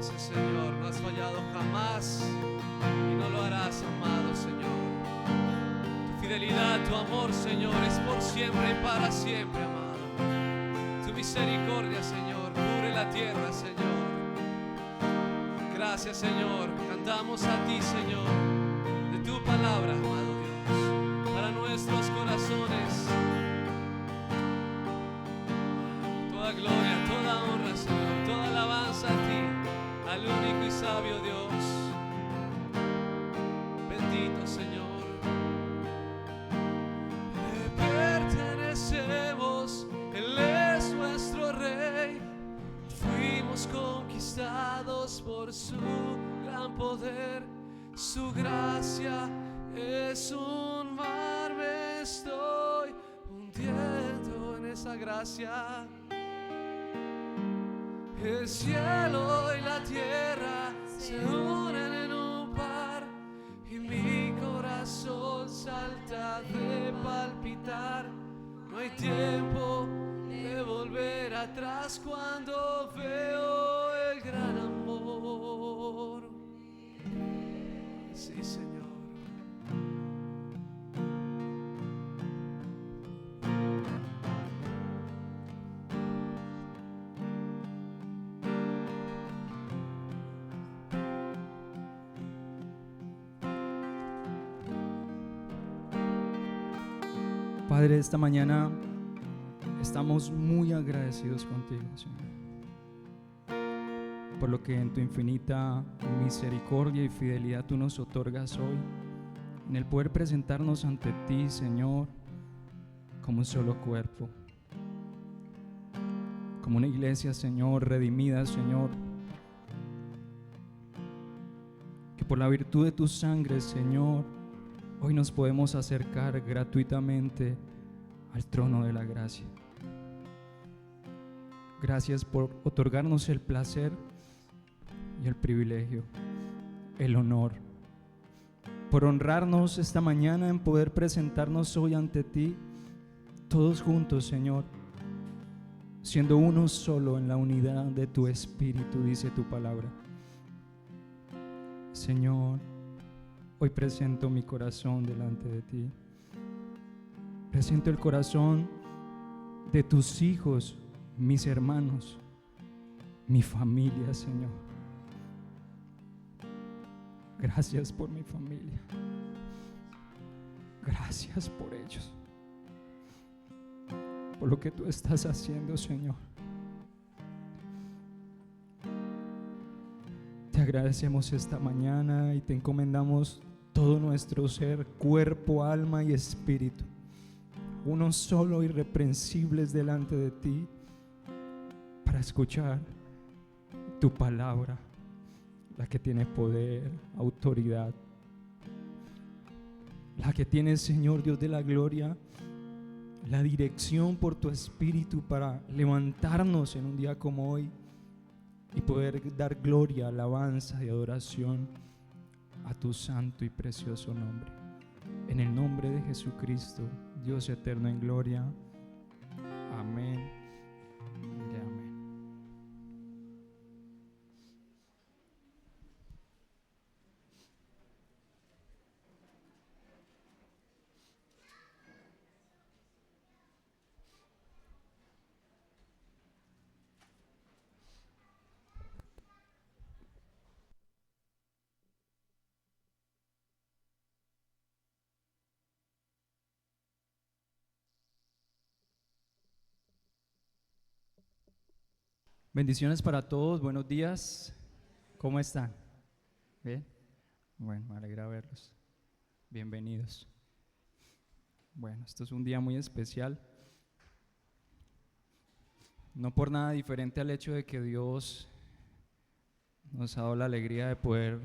Gracias, Señor, no has fallado jamás y no lo harás, amado Señor. Tu fidelidad, tu amor, Señor, es por siempre y para siempre, amado. Tu misericordia, Señor, cubre la tierra, Señor. Gracias, Señor, cantamos a ti, Señor, de tu palabra, amado Dios, para nuestros corazones. Toda gloria, toda honra, Señor, toda alabanza a ti, al único y sabio Dios. Bendito, Señor. Le pertenecemos, Él es nuestro Rey. Fuimos conquistados por su gran poder. Su gracia es un mar, me estoy hundiendo en esa gracia. El cielo y la tierra se unen en un par y mi corazón salta de palpitar. No hay tiempo de volver atrás cuando veo el gran amor. Sí, Señor. Padre, esta mañana estamos muy agradecidos contigo, Señor, por lo que en tu infinita misericordia y fidelidad tú nos otorgas hoy, en el poder presentarnos ante ti, Señor, como un solo cuerpo, como una iglesia, Señor, redimida, Señor, que por la virtud de tu sangre, Señor, hoy nos podemos acercar gratuitamente al trono de la gracia. Gracias por otorgarnos el placer y el privilegio, el honor, por honrarnos esta mañana en poder presentarnos hoy ante ti, todos juntos, Señor, siendo uno solo en la unidad de tu Espíritu, dice tu palabra. Señor, hoy presento mi corazón delante de ti. Presento el corazón de tus hijos, mis hermanos, mi familia, Señor. Gracias por mi familia. Gracias por ellos. Por lo que tú estás haciendo, Señor. Te agradecemos esta mañana y te encomendamos todo nuestro ser, cuerpo, alma y espíritu, uno solo, irreprensibles delante de ti, para escuchar tu palabra, la que tiene poder, autoridad, la que tiene, Señor Dios de la gloria, la dirección por tu espíritu para levantarnos en un día como hoy y poder dar gloria, alabanza y adoración a tu santo y precioso nombre. En el nombre de Jesucristo, Dios eterno en gloria. Amén y amén. Bendiciones para todos, buenos días. ¿Cómo están? ¿Bien? Bueno, me alegra verlos. Bienvenidos. Bueno, esto es un día muy especial. No por nada diferente al hecho de que Dios nos ha dado la alegría de poder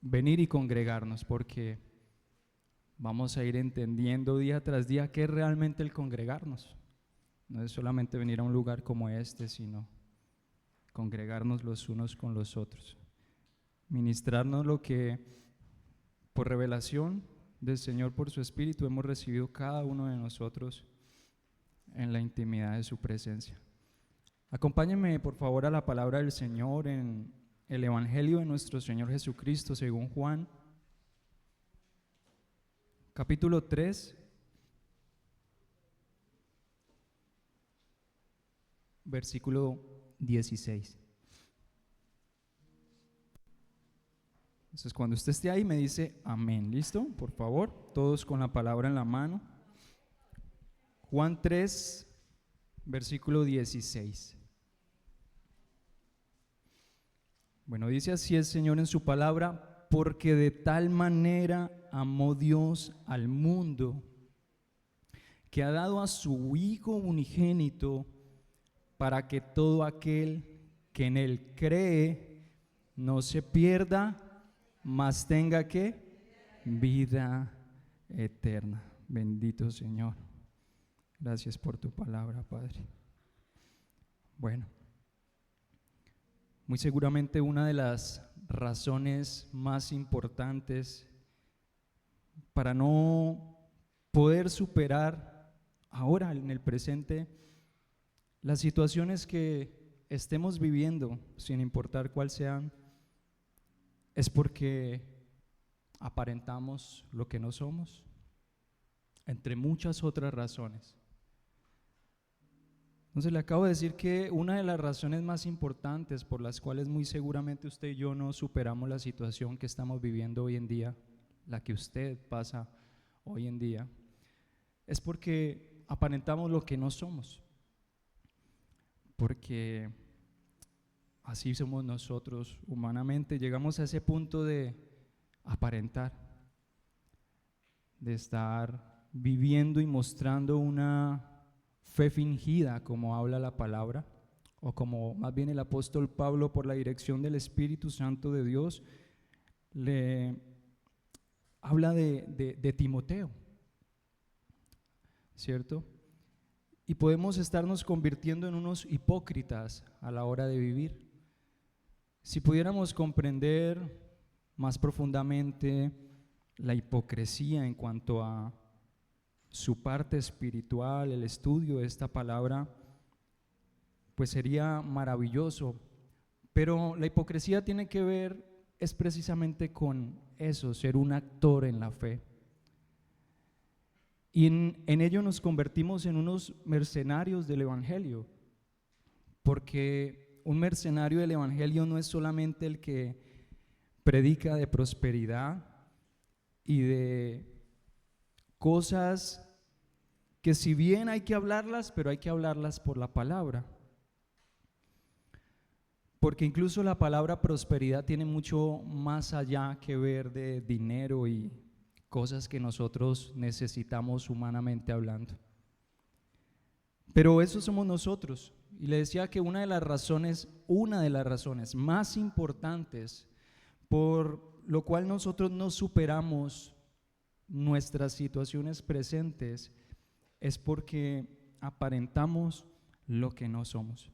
venir y congregarnos, porque vamos a ir entendiendo día tras día qué es realmente el congregarnos. No es solamente venir a un lugar como este, sino congregarnos los unos con los otros, ministrarnos lo que por revelación del Señor, por su Espíritu, hemos recibido cada uno de nosotros en la intimidad de su presencia. Acompáñenme por favor a la palabra del Señor en el Evangelio de nuestro Señor Jesucristo según Juan, capítulo 3, versículo 16. Entonces, cuando usted esté ahí me dice amén. ¿Listo? Por favor, todos con la palabra en la mano. Juan 3, versículo 16. Bueno, dice así el Señor en su palabra: porque de tal manera amó Dios al mundo, que ha dado a su Hijo unigénito, para que todo aquel que en Él cree no se pierda, mas tenga ¿qué? Vida eterna. Bendito Señor. Gracias por tu palabra, Padre. Bueno, muy seguramente una de las razones más importantes para no poder superar ahora en el presente las situaciones que estemos viviendo, sin importar cuál sean, es porque aparentamos lo que no somos, entre muchas otras razones. Entonces le acabo de decir que una de las razones más importantes por las cuales muy seguramente usted y yo no superamos la situación que estamos viviendo hoy en día, la que usted pasa hoy en día, es porque aparentamos lo que no somos, porque así somos nosotros humanamente. Llegamos a ese punto de aparentar, de estar viviendo y mostrando una fe fingida, como habla la palabra, o como más bien el apóstol Pablo, por la dirección del Espíritu Santo de Dios, le habla de Timoteo, ¿cierto? Y podemos estarnos convirtiendo en unos hipócritas a la hora de vivir. Si pudiéramos comprender más profundamente la hipocresía en cuanto a su parte espiritual, el estudio de esta palabra, pues sería maravilloso. Pero la hipocresía tiene que ver es precisamente con eso, ser un actor en la fe. Y en ello nos convertimos en unos mercenarios del Evangelio, porque un mercenario del Evangelio no es solamente el que predica de prosperidad y de cosas que, si bien hay que hablarlas, pero hay que hablarlas por la palabra, porque incluso la palabra prosperidad tiene mucho más allá que ver de dinero y cosas que nosotros necesitamos humanamente hablando. Pero eso somos nosotros. Y le decía que una de las razones más importantes por lo cual nosotros no superamos nuestras situaciones presentes es porque aparentamos lo que no somos.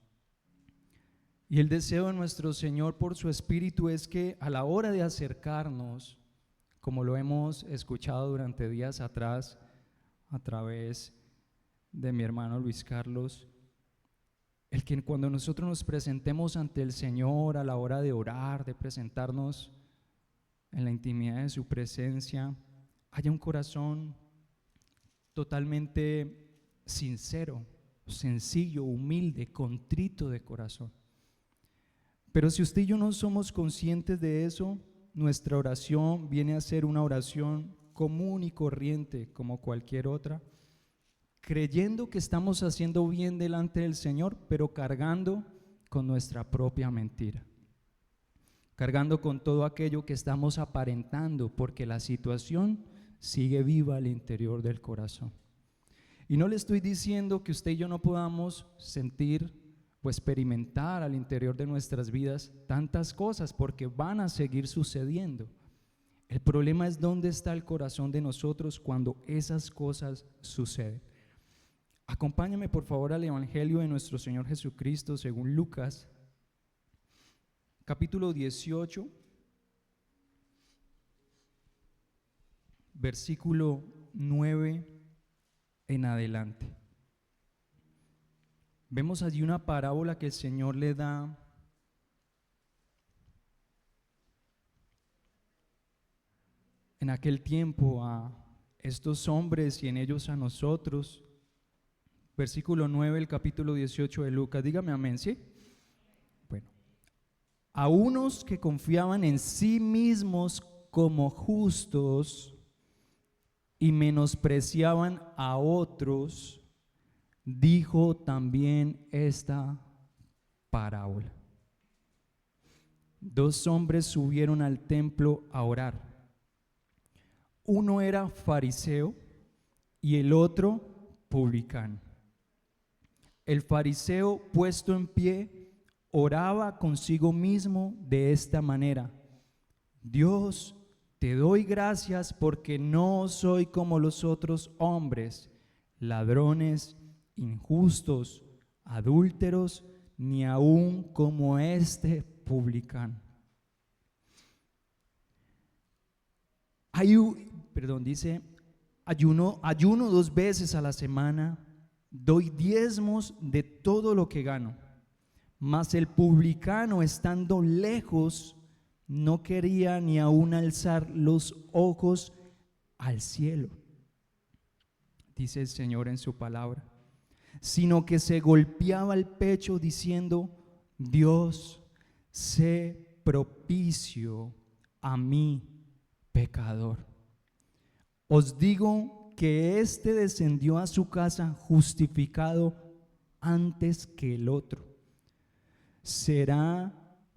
Y el deseo de nuestro Señor por su Espíritu es que a la hora de acercarnos, como lo hemos escuchado durante días atrás a través de mi hermano Luis Carlos, el que cuando nosotros nos presentemos ante el Señor a la hora de orar, de presentarnos en la intimidad de su presencia, haya un corazón totalmente sincero, sencillo, humilde, contrito de corazón. Pero si usted y yo no somos conscientes de eso, nuestra oración viene a ser una oración común y corriente como cualquier otra, creyendo que estamos haciendo bien delante del Señor, pero cargando con nuestra propia mentira, cargando con todo aquello que estamos aparentando, porque la situación sigue viva al interior del corazón. Y no le estoy diciendo que usted y yo no podamos sentir o experimentar al interior de nuestras vidas tantas cosas, porque van a seguir sucediendo. El problema es dónde está el corazón de nosotros cuando esas cosas suceden. Acompáñame por favor al Evangelio de nuestro Señor Jesucristo según Lucas, capítulo 18, versículo 9 en adelante. Vemos allí una parábola que el Señor le da en aquel tiempo a estos hombres y en ellos a nosotros. Versículo 9, el capítulo 18 de Lucas. Dígame amén, ¿sí? Bueno, a unos que confiaban en sí mismos como justos y menospreciaban a otros, dijo también esta parábola. Dos hombres subieron al templo a orar. Uno era fariseo y el otro publicano. El fariseo, puesto en pie, oraba consigo mismo de esta manera: Dios, te doy gracias porque no soy como los otros hombres, ladrones, injustos, adúlteros, ni aun como este publicano. Dice, ayuno 2 veces a la semana, doy diezmos de todo lo que gano. Mas el publicano, estando lejos, no quería ni aun alzar los ojos al cielo, dice el Señor en su palabra, sino que se golpeaba el pecho diciendo: Dios, sé propicio a mí, pecador. Os digo que éste descendió a su casa justificado antes que el otro. Será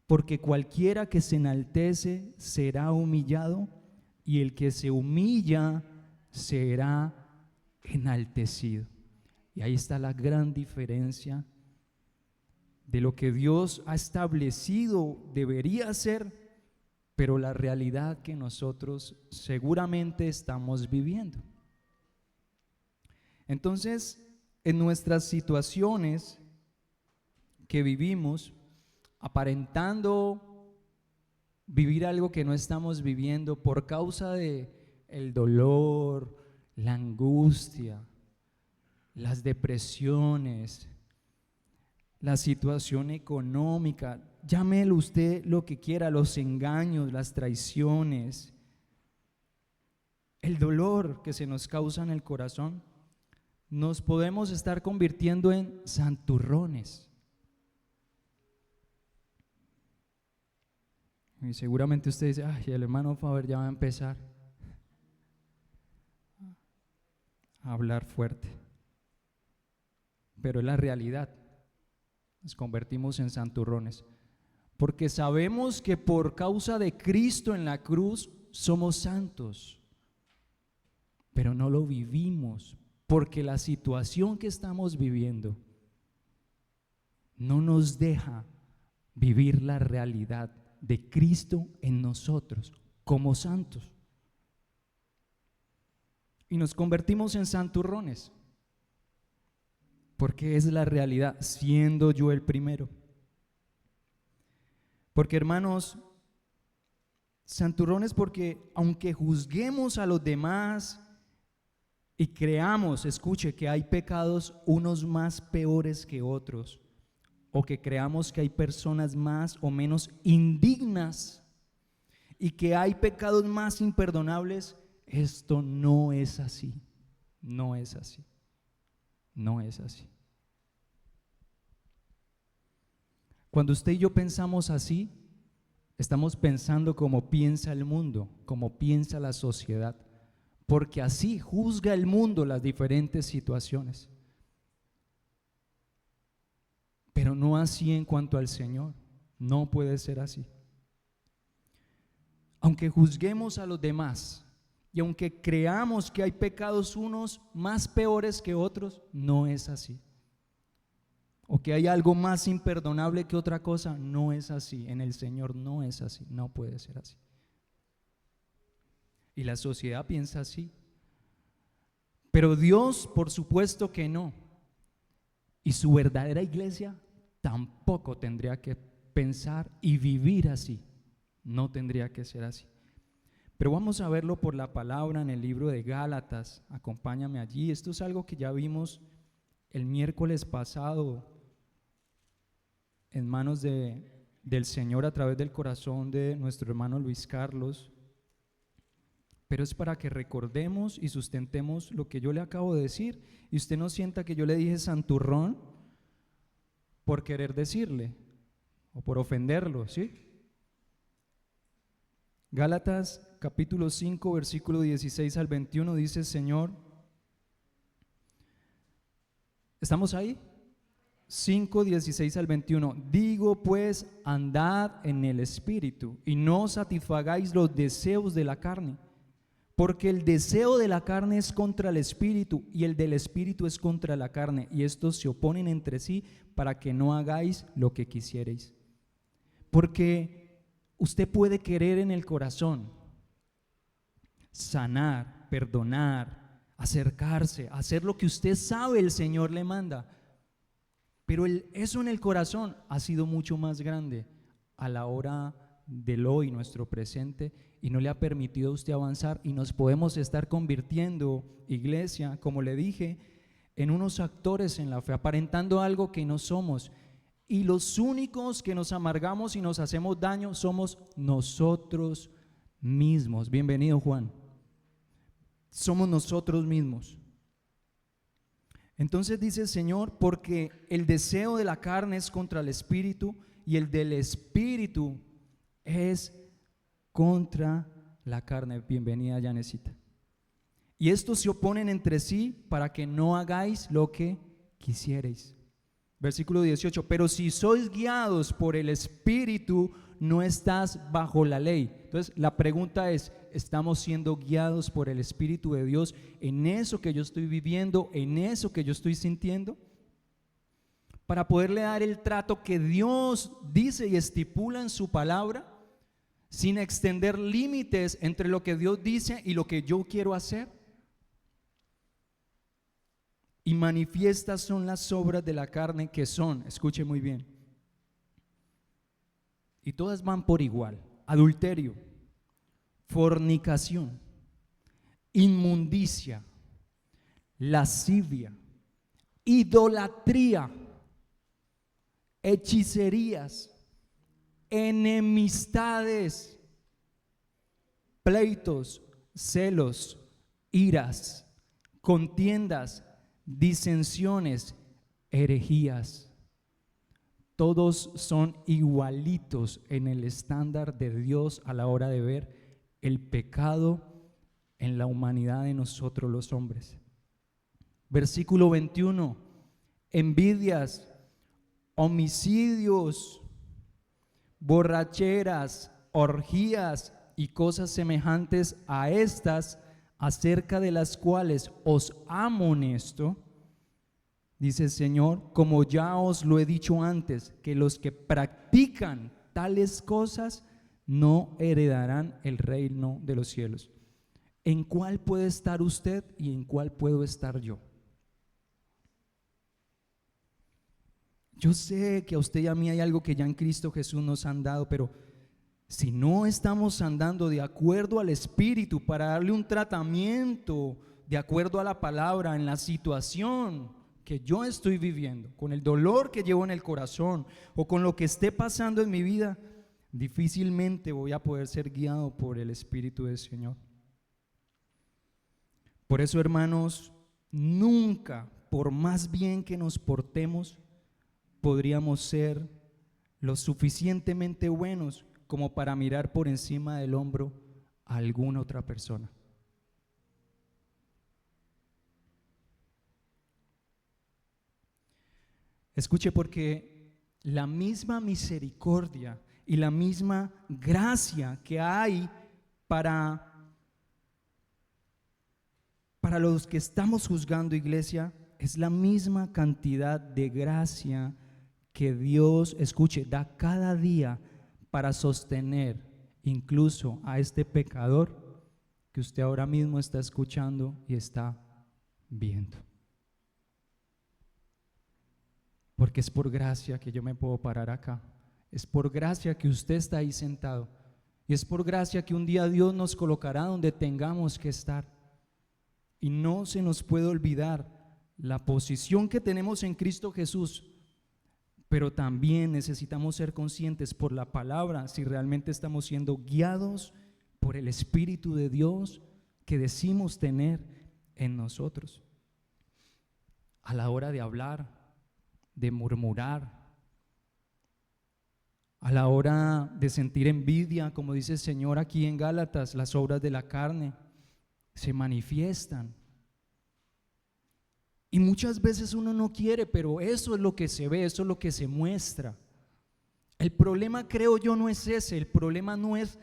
porque cualquiera que se enaltece será humillado, y el que se humilla será enaltecido. Y ahí está la gran diferencia de lo que Dios ha establecido debería ser, pero la realidad que nosotros seguramente estamos viviendo. Entonces, en nuestras situaciones que vivimos, aparentando vivir algo que no estamos viviendo por causa de el dolor, la angustia, las depresiones, la situación económica, llámelo usted lo que quiera, los engaños, las traiciones, el dolor que se nos causa en el corazón, nos podemos estar convirtiendo en santurrones. Y seguramente usted dice: ay, el hermano Faber ya va a empezar a hablar fuerte. Pero es la realidad. Nos convertimos en santurrones, porque sabemos que por causa de Cristo en la cruz somos santos, pero no lo vivimos, porque la situación que estamos viviendo no nos deja vivir la realidad de Cristo en nosotros como santos, y nos convertimos en santurrones, porque es la realidad, siendo yo el primero. Porque, hermanos, santurrones, porque aunque juzguemos a los demás y creamos, escuche, que hay pecados unos más peores que otros, o que creamos que hay personas más o menos indignas y que hay pecados más imperdonables, esto no es así, no es así. No es así. Cuando usted y yo pensamos así, estamos pensando como piensa el mundo, como piensa la sociedad, porque así juzga el mundo las diferentes situaciones. Pero no así en cuanto al Señor, no puede ser así. Aunque juzguemos a los demás y aunque creamos que hay pecados unos más peores que otros, no es así. O que hay algo más imperdonable que otra cosa, no es así. En el Señor no es así, no puede ser así. Y la sociedad piensa así. Pero Dios, por supuesto que no. Y su verdadera iglesia tampoco tendría que pensar y vivir así. No tendría que ser así. Pero vamos a verlo por la palabra en el libro de Gálatas. Acompáñame allí. Esto es algo que ya vimos el miércoles pasado en manos del Señor a través del corazón de nuestro hermano Luis Carlos. pero es para que recordemos y sustentemos lo que yo le acabo de decir, y usted no sienta que yo le dije santurrón por querer decirle o por ofenderlo, ¿sí? Gálatas capítulo 5 versículo 16 al 21 dice: Señor, ¿estamos ahí? 5, 16 al 21. Digo pues, andad en el Espíritu y no satisfagáis los deseos de la carne, porque el deseo de la carne es contra el Espíritu y el del Espíritu es contra la carne, y estos se oponen entre sí para que no hagáis lo que quisierais. Porque usted puede querer en el corazón sanar, perdonar, acercarse, hacer lo que usted sabe el Señor le manda, pero eso en el corazón ha sido mucho más grande a la hora del hoy, nuestro presente, y no le ha permitido a usted avanzar, y nos podemos estar convirtiendo, iglesia, como le dije, en unos actores en la fe, aparentando algo que no somos, y los únicos que nos amargamos y nos hacemos daño somos nosotros mismos. Bienvenido, Juan. Somos nosotros mismos. Entonces dice el Señor, porque el deseo de la carne es contra el Espíritu y el del Espíritu es contra la carne. Bienvenida, Yanecita. Y estos se oponen entre sí para que no hagáis lo que quisierais. Versículo 18, pero si sois guiados por el Espíritu, no estás bajo la ley. Entonces la pregunta es, ¿estamos siendo guiados por el Espíritu de Dios en eso que yo estoy viviendo, en eso que yo estoy sintiendo? Para poderle dar el trato que Dios dice y estipula en su palabra, sin extender límites entre lo que Dios dice y lo que yo quiero hacer. Y manifiestas son las obras de la carne, que son, escuche muy bien, y todas van por igual: adulterio, fornicación, inmundicia, lascivia, idolatría, hechicerías, enemistades, pleitos, celos, iras, contiendas, disensiones, herejías. Todos son igualitos en el estándar de Dios a la hora de ver el pecado en la humanidad de nosotros los hombres. Versículo 21, envidias, homicidios, borracheras, orgías y cosas semejantes a estas, acerca de las cuales os amonesto, dice el Señor, como ya os lo he dicho antes, que los que practican tales cosas no heredarán el reino de los cielos. ¿En cuál puede estar usted y en cuál puedo estar yo? Yo sé que a usted y a mí hay algo que ya en Cristo Jesús nos han dado, pero si no estamos andando de acuerdo al Espíritu para darle un tratamiento de acuerdo a la palabra en la situación que yo estoy viviendo, con el dolor que llevo en el corazón o con lo que esté pasando en mi vida, difícilmente voy a poder ser guiado por el Espíritu del Señor. Por eso, hermanos, nunca, por más bien que nos portemos, podríamos ser lo suficientemente buenos como para mirar por encima del hombro a alguna otra persona. Escuche, porque la misma misericordia y la misma gracia que hay para los que estamos juzgando, iglesia, es la misma cantidad de gracia que Dios, escuche, da cada día para sostener incluso a este pecador que usted ahora mismo está escuchando y está viendo. Porque es por gracia que yo me puedo parar acá, es por gracia que usted está ahí sentado, y es por gracia que un día Dios nos colocará donde tengamos que estar. Y no se nos puede olvidar la posición que tenemos en Cristo Jesús, pero también necesitamos ser conscientes por la palabra si realmente estamos siendo guiados por el Espíritu de Dios que decimos tener en nosotros. A la hora de hablar, de murmurar, a la hora de sentir envidia, como dice el Señor aquí en Gálatas, las obras de la carne se manifiestan. Y muchas veces uno no quiere, pero eso es lo que se ve, eso es lo que se muestra. El problema, creo yo, no es ese, el problema no es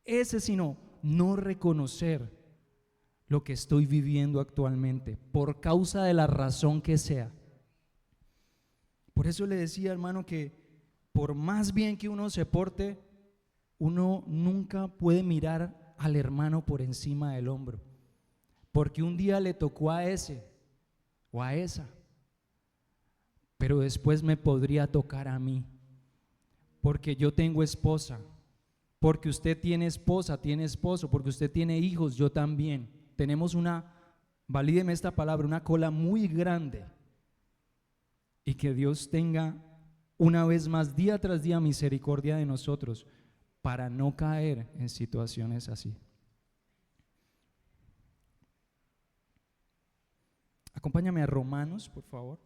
ese, sino no reconocer lo que estoy viviendo actualmente, por causa de la razón que sea. Por eso le decía, hermano, que por más bien que uno se porte, uno nunca puede mirar al hermano por encima del hombro, porque un día le tocó a ese o a esa, pero después me podría tocar a mí, porque yo tengo esposa, porque usted tiene esposa, tiene esposo, porque usted tiene hijos, yo también. Tenemos valídeme esta palabra, una cola muy grande, y que Dios tenga una vez más, día tras día, misericordia de nosotros para no caer en situaciones así. Acompáñame a Romanos, por favor.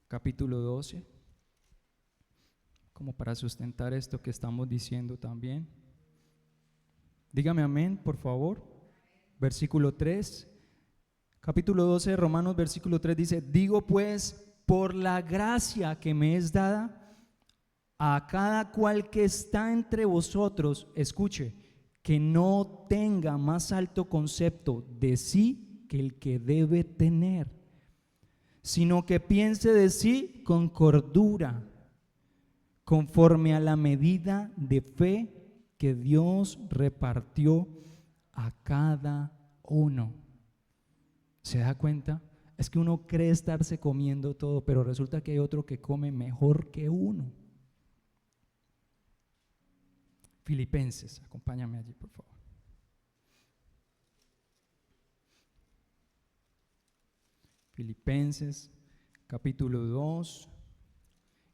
Capítulo 12, como para sustentar esto que estamos diciendo también. Dígame amén, por favor. Versículo 3. Capítulo 12 de Romanos, versículo 3 dice: digo pues, por la gracia que me es dada, a cada cual que está entre vosotros, escuche, que no tenga más alto concepto de sí que el que debe tener, sino que piense de sí con cordura, conforme a la medida de fe que Dios repartió a cada uno. ¿Se da cuenta? Es que uno cree estarse comiendo todo, pero resulta que hay otro que come mejor que uno. Filipenses, acompáñame allí, por favor. Filipenses, capítulo 2.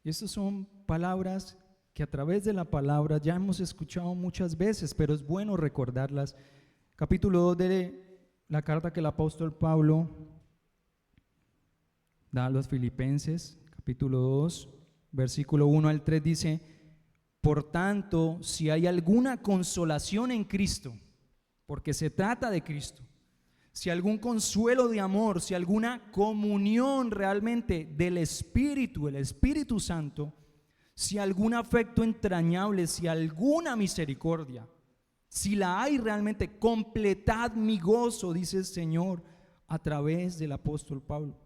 Y estas son palabras que a través de la palabra ya hemos escuchado muchas veces, pero es bueno recordarlas. Capítulo 2 de la carta que el apóstol Pablo da a los Filipenses, capítulo 2, versículo 1 al 3 dice: por tanto, si hay alguna consolación en Cristo, porque se trata de Cristo, si algún consuelo de amor, si alguna comunión realmente del Espíritu, el Espíritu Santo, si algún afecto entrañable, si alguna misericordia, si la hay realmente, completad mi gozo, dice el Señor a través del apóstol Pablo,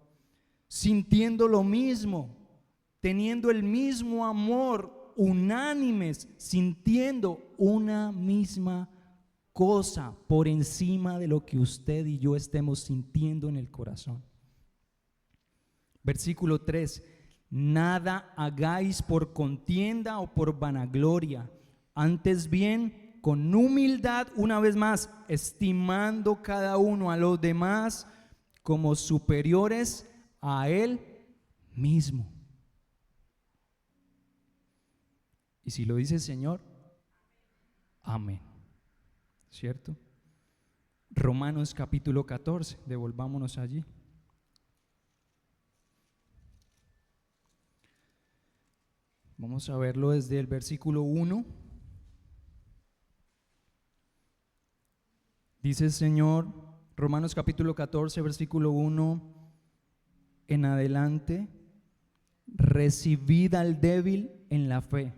sintiendo lo mismo, teniendo el mismo amor, unánimes, sintiendo una misma cosa por encima de lo que usted y yo estemos sintiendo en el corazón. Versículo 3: nada hagáis por contienda o por vanagloria, antes bien con humildad, una vez más, estimando cada uno a los demás como superiores a él mismo. Y si lo dice el Señor, amén. ¿Cierto? Romanos capítulo 14, devolvámonos allí. Vamos a verlo desde el versículo 1. Dice el Señor, Romanos capítulo 14, versículo 1 en adelante: recibid al débil en la fe,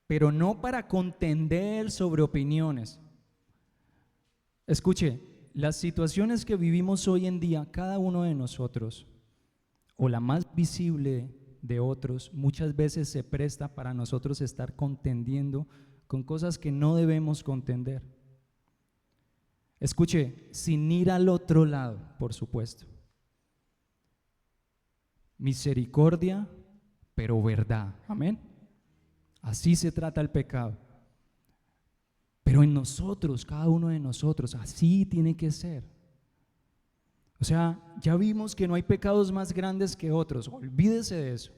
pero no para contender sobre opiniones. Escuche, las situaciones que vivimos hoy en día, cada uno de nosotros, o la más visible de otros, muchas veces se presta para nosotros estar contendiendo con cosas que no debemos contender. Escuche, sin ir al otro lado, por supuesto. Misericordia, pero verdad. Amén. Así se trata el pecado. Pero en nosotros, cada uno de nosotros, así tiene que ser. O sea, ya vimos que no hay pecados más grandes que otros. Olvídese de eso.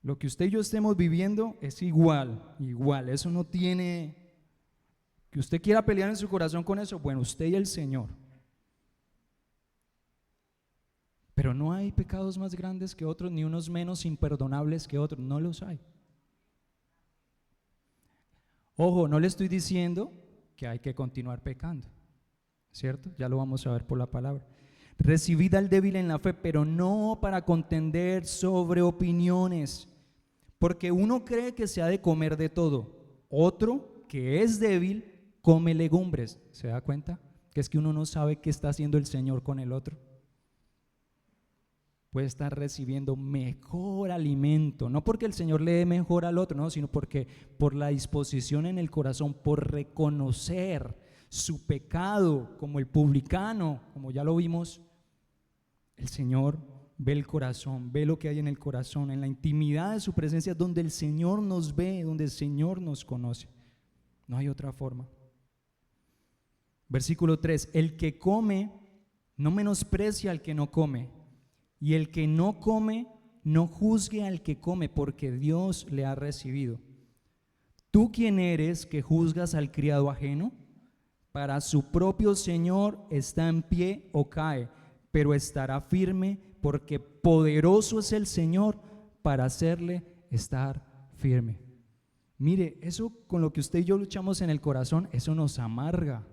Lo que usted y yo estemos viviendo es igual. Eso no tiene Que usted quiera pelear en su corazón con eso, bueno, usted y el Señor. Pero no hay pecados más grandes que otros, ni unos menos imperdonables que otros, no los hay. Ojo, no le estoy diciendo que hay que continuar pecando, ¿cierto? Ya lo vamos a ver por la palabra. Recibid al débil en la fe, pero no para contender sobre opiniones, porque uno cree que se ha de comer de todo, otro que es débil come legumbres. ¿Se da cuenta? Que es que uno no sabe qué está haciendo el Señor con el otro. Puede estar recibiendo mejor alimento, no porque el Señor le dé mejor al otro, no, sino porque por la disposición en el corazón, por reconocer su pecado, como el publicano, como ya lo vimos. El Señor ve el corazón, ve lo que hay en el corazón, en la intimidad de su presencia, donde el Señor nos ve, donde el Señor nos conoce. No hay otra forma. Versículo 3: el que come no menosprecia al que no come, y el que no come no juzgue al que come, porque Dios le ha recibido. ¿Tú quién eres que juzgas al criado ajeno? Para su propio Señor está en pie o cae, pero estará firme, porque poderoso es el Señor para hacerle estar firme. Mire, eso con lo que usted y yo luchamos en el corazón, eso nos amarga.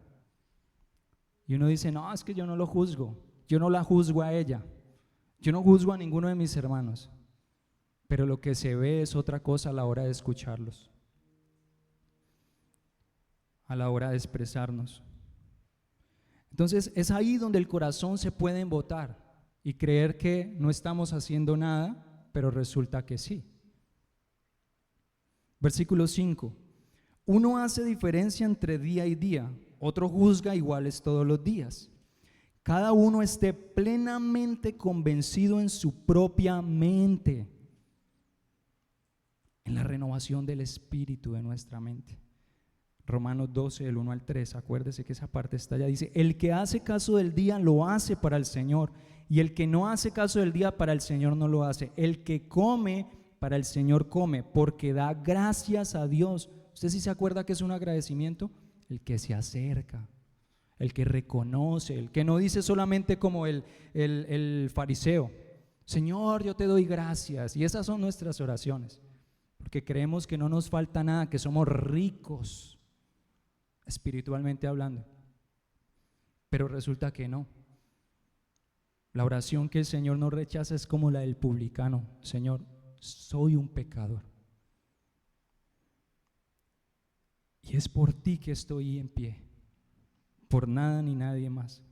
Y uno dice, no, es que yo no lo juzgo, yo no la juzgo a ella, yo no juzgo a ninguno de mis hermanos. Pero lo que se ve es otra cosa a la hora de escucharlos, a la hora de expresarnos. Entonces es ahí donde el corazón se puede embotar y creer que no estamos haciendo nada, pero resulta que sí. Versículo 5: uno hace diferencia entre día y día, otro juzga iguales todos los días. Cada uno esté plenamente convencido en su propia mente, en la renovación del espíritu de nuestra mente. Romanos 12, del 1 al 3, acuérdese que esa parte está allá. Dice: el que hace caso del día lo hace para el Señor, y el que no hace caso del día para el Señor no lo hace. El que come para el Señor come, porque da gracias a Dios. ¿Usted sí se acuerda que es un agradecimiento? El que se acerca, el que reconoce, el que no dice solamente como el fariseo: Señor, yo te doy gracias. Y esas son nuestras oraciones, porque creemos que no nos falta nada, que somos ricos espiritualmente hablando, pero resulta que no. La oración que el Señor no rechaza es como la del publicano: Señor, soy un pecador, y es por ti que estoy en pie, por nada ni nadie más.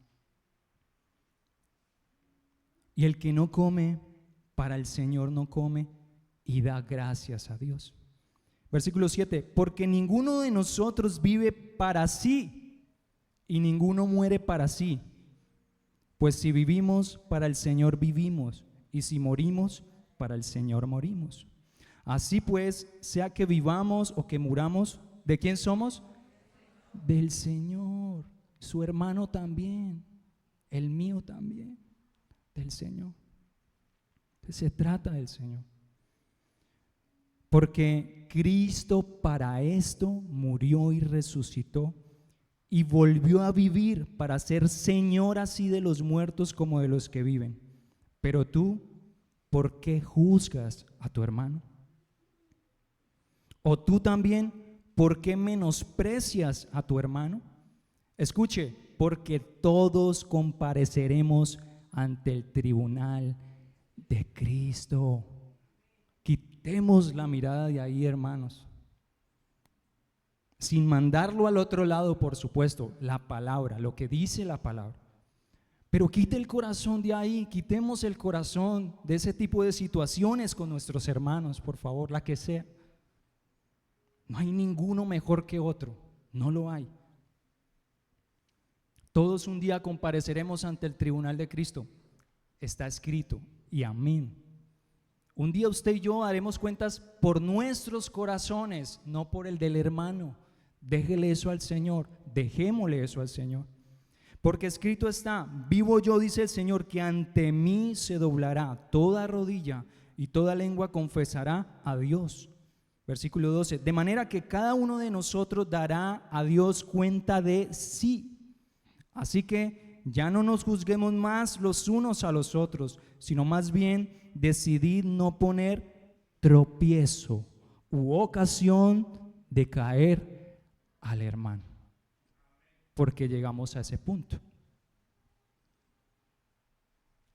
Y el que no come para el Señor no come y da gracias a Dios. Versículo 7: porque ninguno de nosotros vive para sí y ninguno muere para sí. Pues si vivimos, para el Señor vivimos, y si morimos, para el Señor morimos. Así pues, sea que vivamos o que muramos, ¿de quién somos? Del Señor. Su hermano también, el mío también, del Señor. Se trata del Señor. Porque Cristo para esto murió y resucitó y volvió a vivir para ser Señor así de los muertos como de los que viven. Pero tú, ¿por qué juzgas a tu hermano? ¿O tú también, por qué menosprecias a tu hermano? Escuche: porque todos compareceremos ante el tribunal de Cristo. Quitemos la mirada de ahí, hermanos, sin mandarlo al otro lado, por supuesto, la palabra, lo que dice la palabra. Pero quite el corazón de ahí, quitemos el corazón de ese tipo de situaciones con nuestros hermanos, por favor, la que sea. No hay ninguno mejor que otro, no lo hay. Todos un día compareceremos ante el tribunal de Cristo, está escrito, y amén. Un día usted y yo haremos cuentas por nuestros corazones, no por el del hermano. Déjele eso al Señor, dejémosle eso al Señor. Porque escrito está: vivo yo, dice el Señor, que ante mí se doblará toda rodilla y toda lengua confesará a Dios. Versículo 12, de manera que cada uno de nosotros dará a Dios cuenta de sí. Así que ya no nos juzguemos más los unos a los otros, sino más bien decidid no poner tropiezo u ocasión de caer al hermano, porque llegamos a ese punto.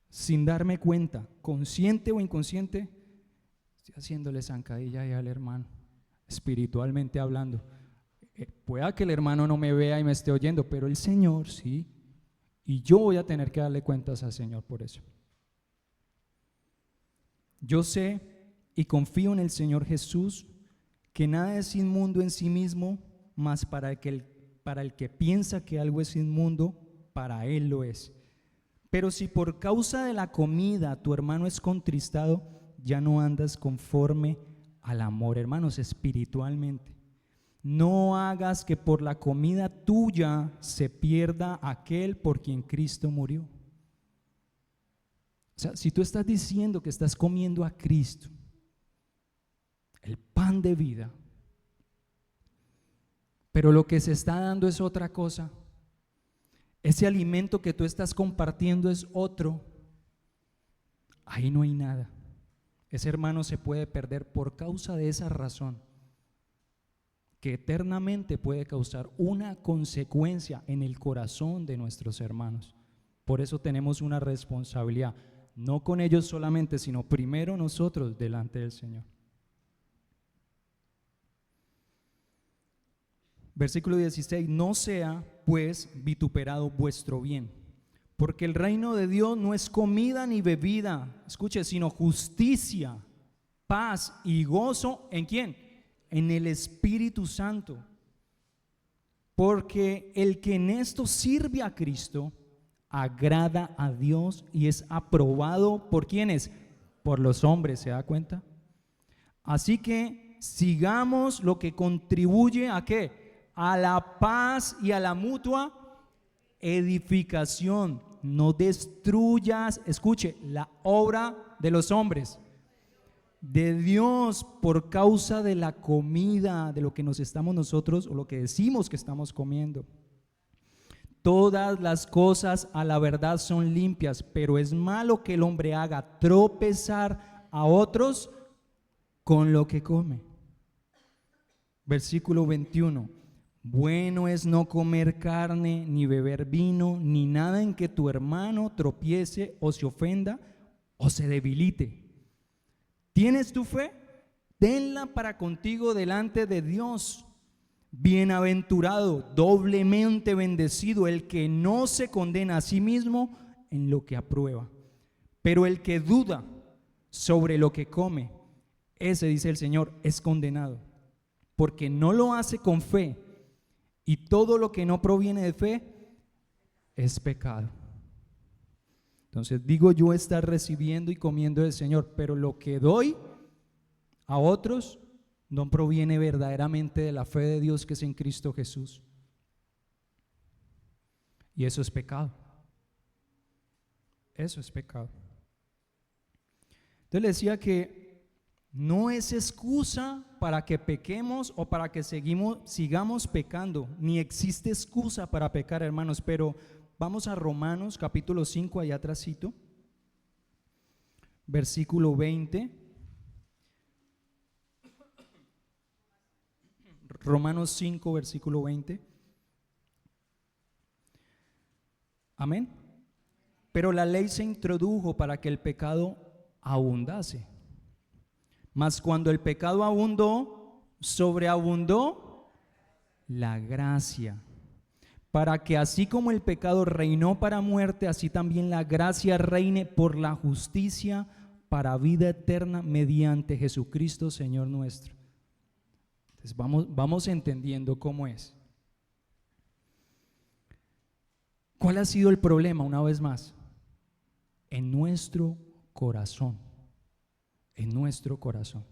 Sin darme cuenta, consciente o inconsciente, estoy haciéndole zancadilla ahí al hermano, espiritualmente hablando. Pueda que el hermano no me vea y me esté oyendo, pero el Señor sí, y yo voy a tener que darle cuentas al Señor por eso. Yo sé y confío en el Señor Jesús, que nada es inmundo en sí mismo, mas para el que piensa que algo es inmundo, para él lo es. Pero si por causa de la comida tu hermano es contristado, ya no andas conforme al amor, hermanos, espiritualmente. No hagas que por la comida tuya se pierda aquel por quien Cristo murió. O sea, si tú estás diciendo que estás comiendo a Cristo, el pan de vida, pero lo que se está dando es otra cosa, ese alimento que tú estás compartiendo es otro, ahí no hay nada. Ese hermano se puede perder por causa de esa razón, que eternamente puede causar una consecuencia en el corazón de nuestros hermanos. Por eso tenemos una responsabilidad, no con ellos solamente, sino primero nosotros delante del Señor. Versículo 16, no sea pues vituperado vuestro bien, porque el reino de Dios no es comida ni bebida, escuche, sino justicia, paz y gozo, ¿en quién? En el Espíritu Santo. Porque el que en esto sirve a Cristo, agrada a Dios y es aprobado ¿por quiénes? Por los hombres, ¿se da cuenta? Así que sigamos lo que contribuye ¿a qué? A la paz y a la mutua edificación. No destruyas, escuche, la obra de los hombres, de Dios, por causa de la comida, de lo que nos estamos nosotros o lo que decimos que estamos comiendo. Todas las cosas a la verdad son limpias, pero es malo que el hombre haga tropezar a otros con lo que come. Versículo 21. Bueno es no comer carne, ni beber vino, ni nada en que tu hermano tropiece o se ofenda o se debilite. ¿Tienes tu fe? Tenla para contigo delante de Dios. Bienaventurado, doblemente bendecido el que no se condena a sí mismo en lo que aprueba. Pero el que duda sobre lo que come, ese, dice el Señor, es condenado, porque no lo hace con fe. Y todo lo que no proviene de fe es pecado. Entonces digo yo estar recibiendo y comiendo del Señor, pero lo que doy a otros no proviene verdaderamente de la fe de Dios que es en Cristo Jesús. Y eso es pecado. Eso es pecado. Entonces le decía que no es excusa para que pequemos o para que sigamos pecando, ni existe excusa para pecar, hermanos, pero vamos a Romanos capítulo 5, allá atrásito, versículo 20. Romanos 5, versículo 20. Amén. Pero la ley se introdujo para que el pecado abundase. Mas cuando el pecado abundó, sobreabundó la gracia, para que así como el pecado reinó para muerte, así también la gracia reine por la justicia para vida eterna mediante Jesucristo Señor nuestro. Entonces vamos entendiendo cómo es. ¿Cuál ha sido el problema? Una vez más, en nuestro corazón. En nuestro corazón.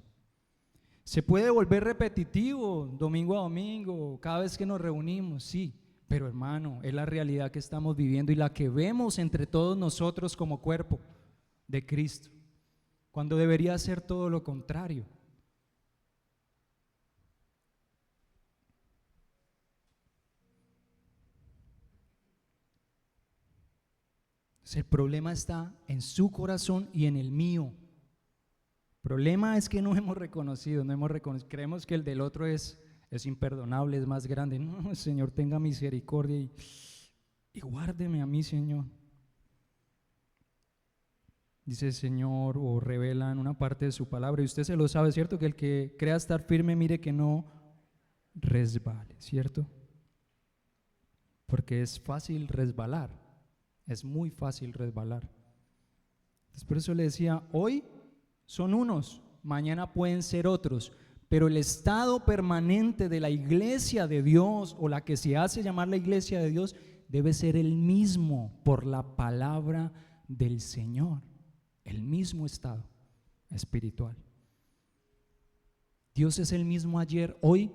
Se puede volver repetitivo domingo a domingo, cada vez que nos reunimos, sí, pero hermano, es la realidad que estamos viviendo y la que vemos entre todos nosotros como cuerpo de Cristo, cuando debería ser todo lo contrario. El problema está en su corazón y en el mío. El problema es que no hemos reconocido, creemos que el del otro es imperdonable, es más grande. No, Señor, tenga misericordia y guárdeme a mí, Señor. Dice el Señor, o revela en una parte de su palabra, y usted se lo sabe, ¿cierto? Que el que crea estar firme, mire que no resbale, ¿cierto? Porque es fácil resbalar, es muy fácil resbalar. Entonces, por eso le decía, hoy son unos, mañana pueden ser otros, pero el estado permanente de la iglesia de Dios, o la que se hace llamar la iglesia de Dios, debe ser el mismo por la palabra del Señor, el mismo estado espiritual. Dios es el mismo ayer, hoy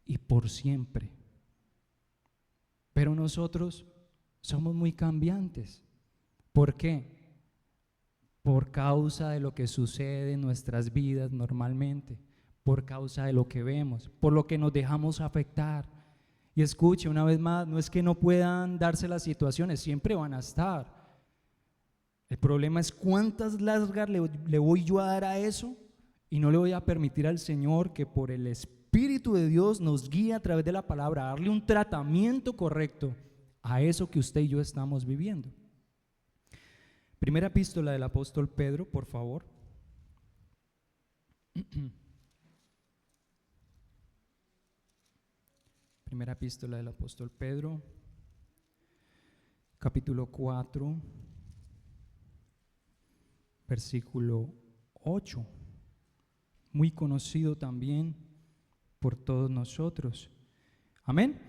y por siempre. Pero nosotros somos muy cambiantes. ¿Por qué? Por causa de lo que sucede en nuestras vidas normalmente, por causa de lo que vemos, por lo que nos dejamos afectar. Y escuche una vez más, no es que no puedan darse las situaciones, siempre van a estar. El problema es cuántas largas le voy yo a dar a eso, y no le voy a permitir al Señor que por el Espíritu de Dios nos guíe a través de la palabra, a darle un tratamiento correcto a eso que usted y yo estamos viviendo. Primera epístola del apóstol Pedro, por favor. Primera epístola del apóstol Pedro, capítulo 4, versículo 8, muy conocido también por todos nosotros. Amén.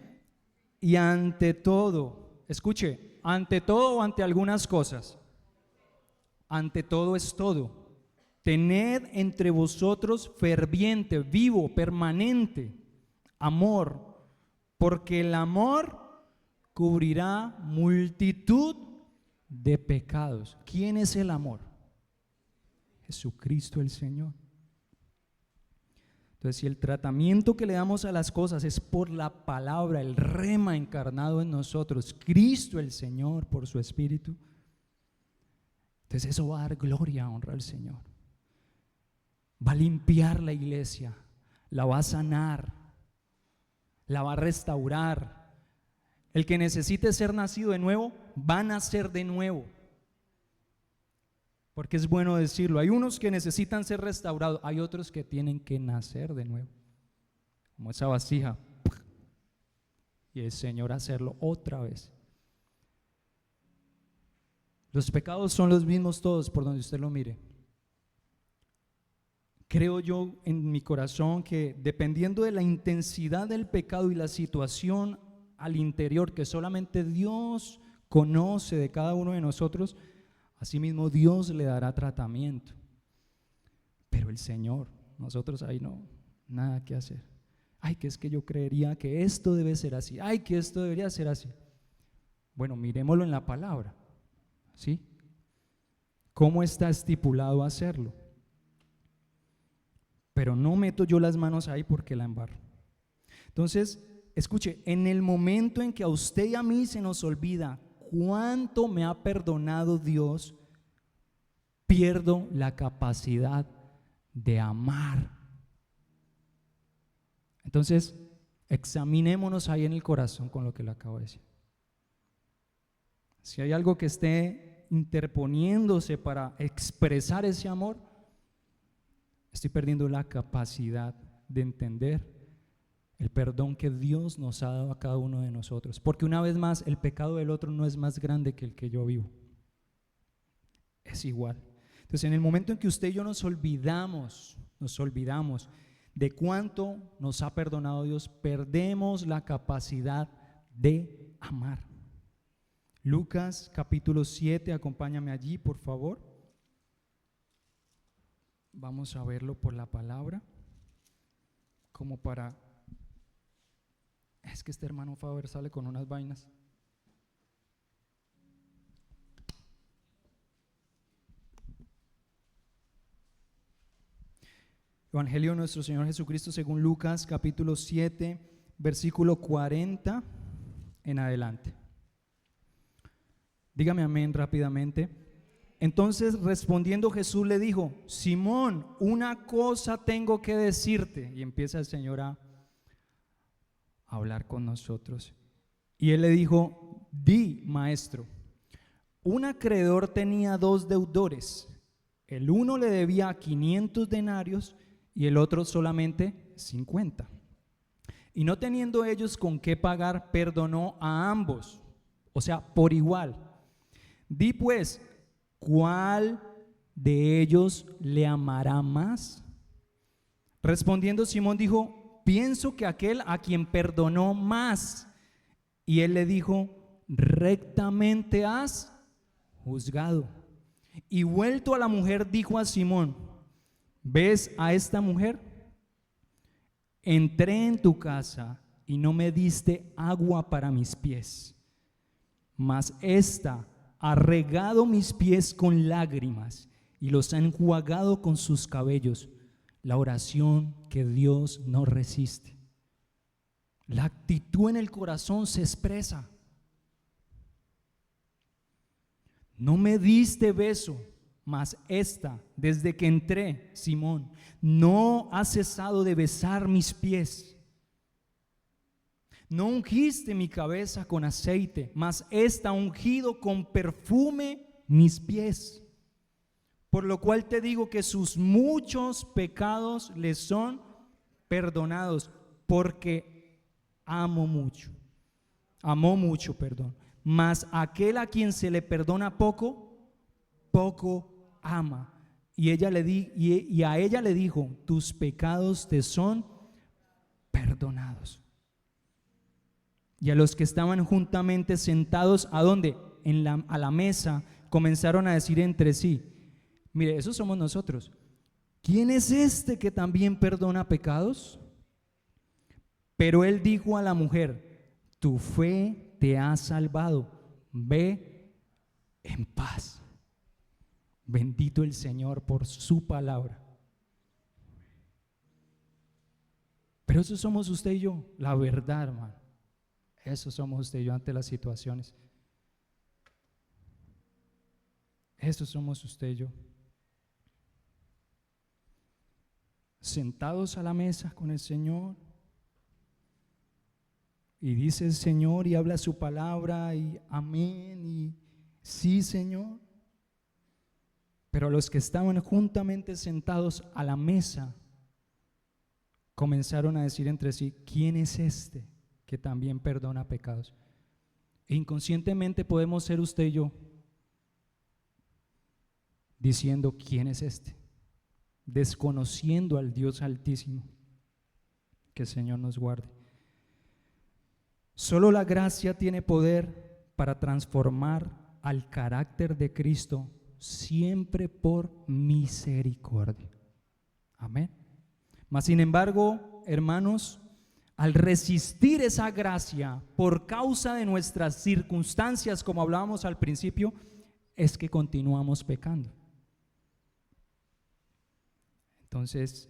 Y ante todo, escuche, ante todo o ante algunas cosas, ante todo es todo. Tened entre vosotros ferviente, vivo, permanente amor, porque el amor cubrirá multitud de pecados. ¿Quién es el amor? Jesucristo el Señor. Entonces, si el tratamiento que le damos a las cosas es por la palabra, el rema encarnado en nosotros, Cristo el Señor por su Espíritu, entonces eso va a dar gloria, honra al Señor. Va a limpiar la iglesia, la va a sanar, la va a restaurar. El que necesite ser nacido de nuevo, va a nacer de nuevo. Porque es bueno decirlo, hay unos que necesitan ser restaurados, hay otros que tienen que nacer de nuevo, como esa vasija, y el Señor hacerlo otra vez. Los pecados son los mismos todos, por donde usted lo mire. Creo yo en mi corazón que dependiendo de la intensidad del pecado y la situación al interior que solamente Dios conoce de cada uno de nosotros, asimismo Dios le dará tratamiento. Pero el Señor, nosotros ahí no, nada que hacer. Ay, que es que yo creería que esto debe ser así. Ay, que esto debería ser así. Bueno, miremoslo en la palabra, ¿sí? ¿Cómo está estipulado hacerlo? Pero no meto yo las manos ahí porque la embarro. Entonces, escuche, en el momento en que a usted y a mí se nos olvida cuánto me ha perdonado Dios, pierdo la capacidad de amar. Entonces, examinémonos ahí en el corazón con lo que le acabo de decir. Si hay algo que esté interponiéndose para expresar ese amor, estoy perdiendo la capacidad de entender el perdón que Dios nos ha dado a cada uno de nosotros, porque una vez más el pecado del otro no es más grande que el que yo vivo, es igual. Entonces, en el momento en que usted y yo nos olvidamos de cuánto nos ha perdonado Dios, perdemos la capacidad de amar. Lucas capítulo 7, acompáñame allí por favor. Vamos a verlo por la palabra, como para... Es que este hermano Faber sale con unas vainas. Evangelio de nuestro Señor Jesucristo según Lucas capítulo 7, versículo 40 en adelante. Dígame amén rápidamente. Entonces respondiendo Jesús le dijo: Simón, una cosa tengo que decirte. Y empieza el Señor a hablar con nosotros. Y él le dijo: di, maestro. Un acreedor tenía 2 deudores. El uno le debía 500 denarios y el otro solamente 50. Y no teniendo ellos con qué pagar, perdonó a ambos, o sea, por igual. Di pues, ¿cuál de ellos le amará más? Respondiendo Simón dijo: pienso que aquel a quien perdonó más. Y él le dijo: rectamente has juzgado. Y vuelto a la mujer dijo a Simón: ¿ves a esta mujer? Entré en tu casa y no me diste agua para mis pies, mas esta ha regado mis pies con lágrimas y los ha enjuagado con sus cabellos. La oración que Dios no resiste. La actitud en el corazón se expresa. No me diste beso, mas esta, desde que entré, Simón, no ha cesado de besar mis pies. No ungiste mi cabeza con aceite, mas esta ha ungido con perfume mis pies. Por lo cual te digo que sus muchos pecados le son perdonados, porque amó mucho, mas aquel a quien se le perdona poco, poco ama. Y a ella le dijo: tus pecados te son perdonados. Y a los que estaban juntamente sentados, ¿a dónde? A la mesa, comenzaron a decir entre sí: mire, esos somos nosotros. ¿Quién es este que también perdona pecados? Pero él dijo a la mujer: tu fe te ha salvado, ve en paz. Bendito el Señor por su palabra. Pero eso somos usted y yo, la verdad, hermano. Eso somos usted y yo ante las situaciones. Eso somos usted y yo. Sentados a la mesa con el Señor, y dice el Señor y habla su palabra y amén y sí, Señor. Pero los que estaban juntamente sentados a la mesa comenzaron a decir entre sí: ¿quién es este que también perdona pecados? E inconscientemente podemos ser usted y yo diciendo: ¿quién es este? Desconociendo al Dios Altísimo. Que el Señor nos guarde. Solo la gracia tiene poder para transformar al carácter de Cristo, siempre por misericordia. Amén. Mas sin embargo, hermanos, al resistir esa gracia por causa de nuestras circunstancias, como hablábamos al principio, es que continuamos pecando. Entonces,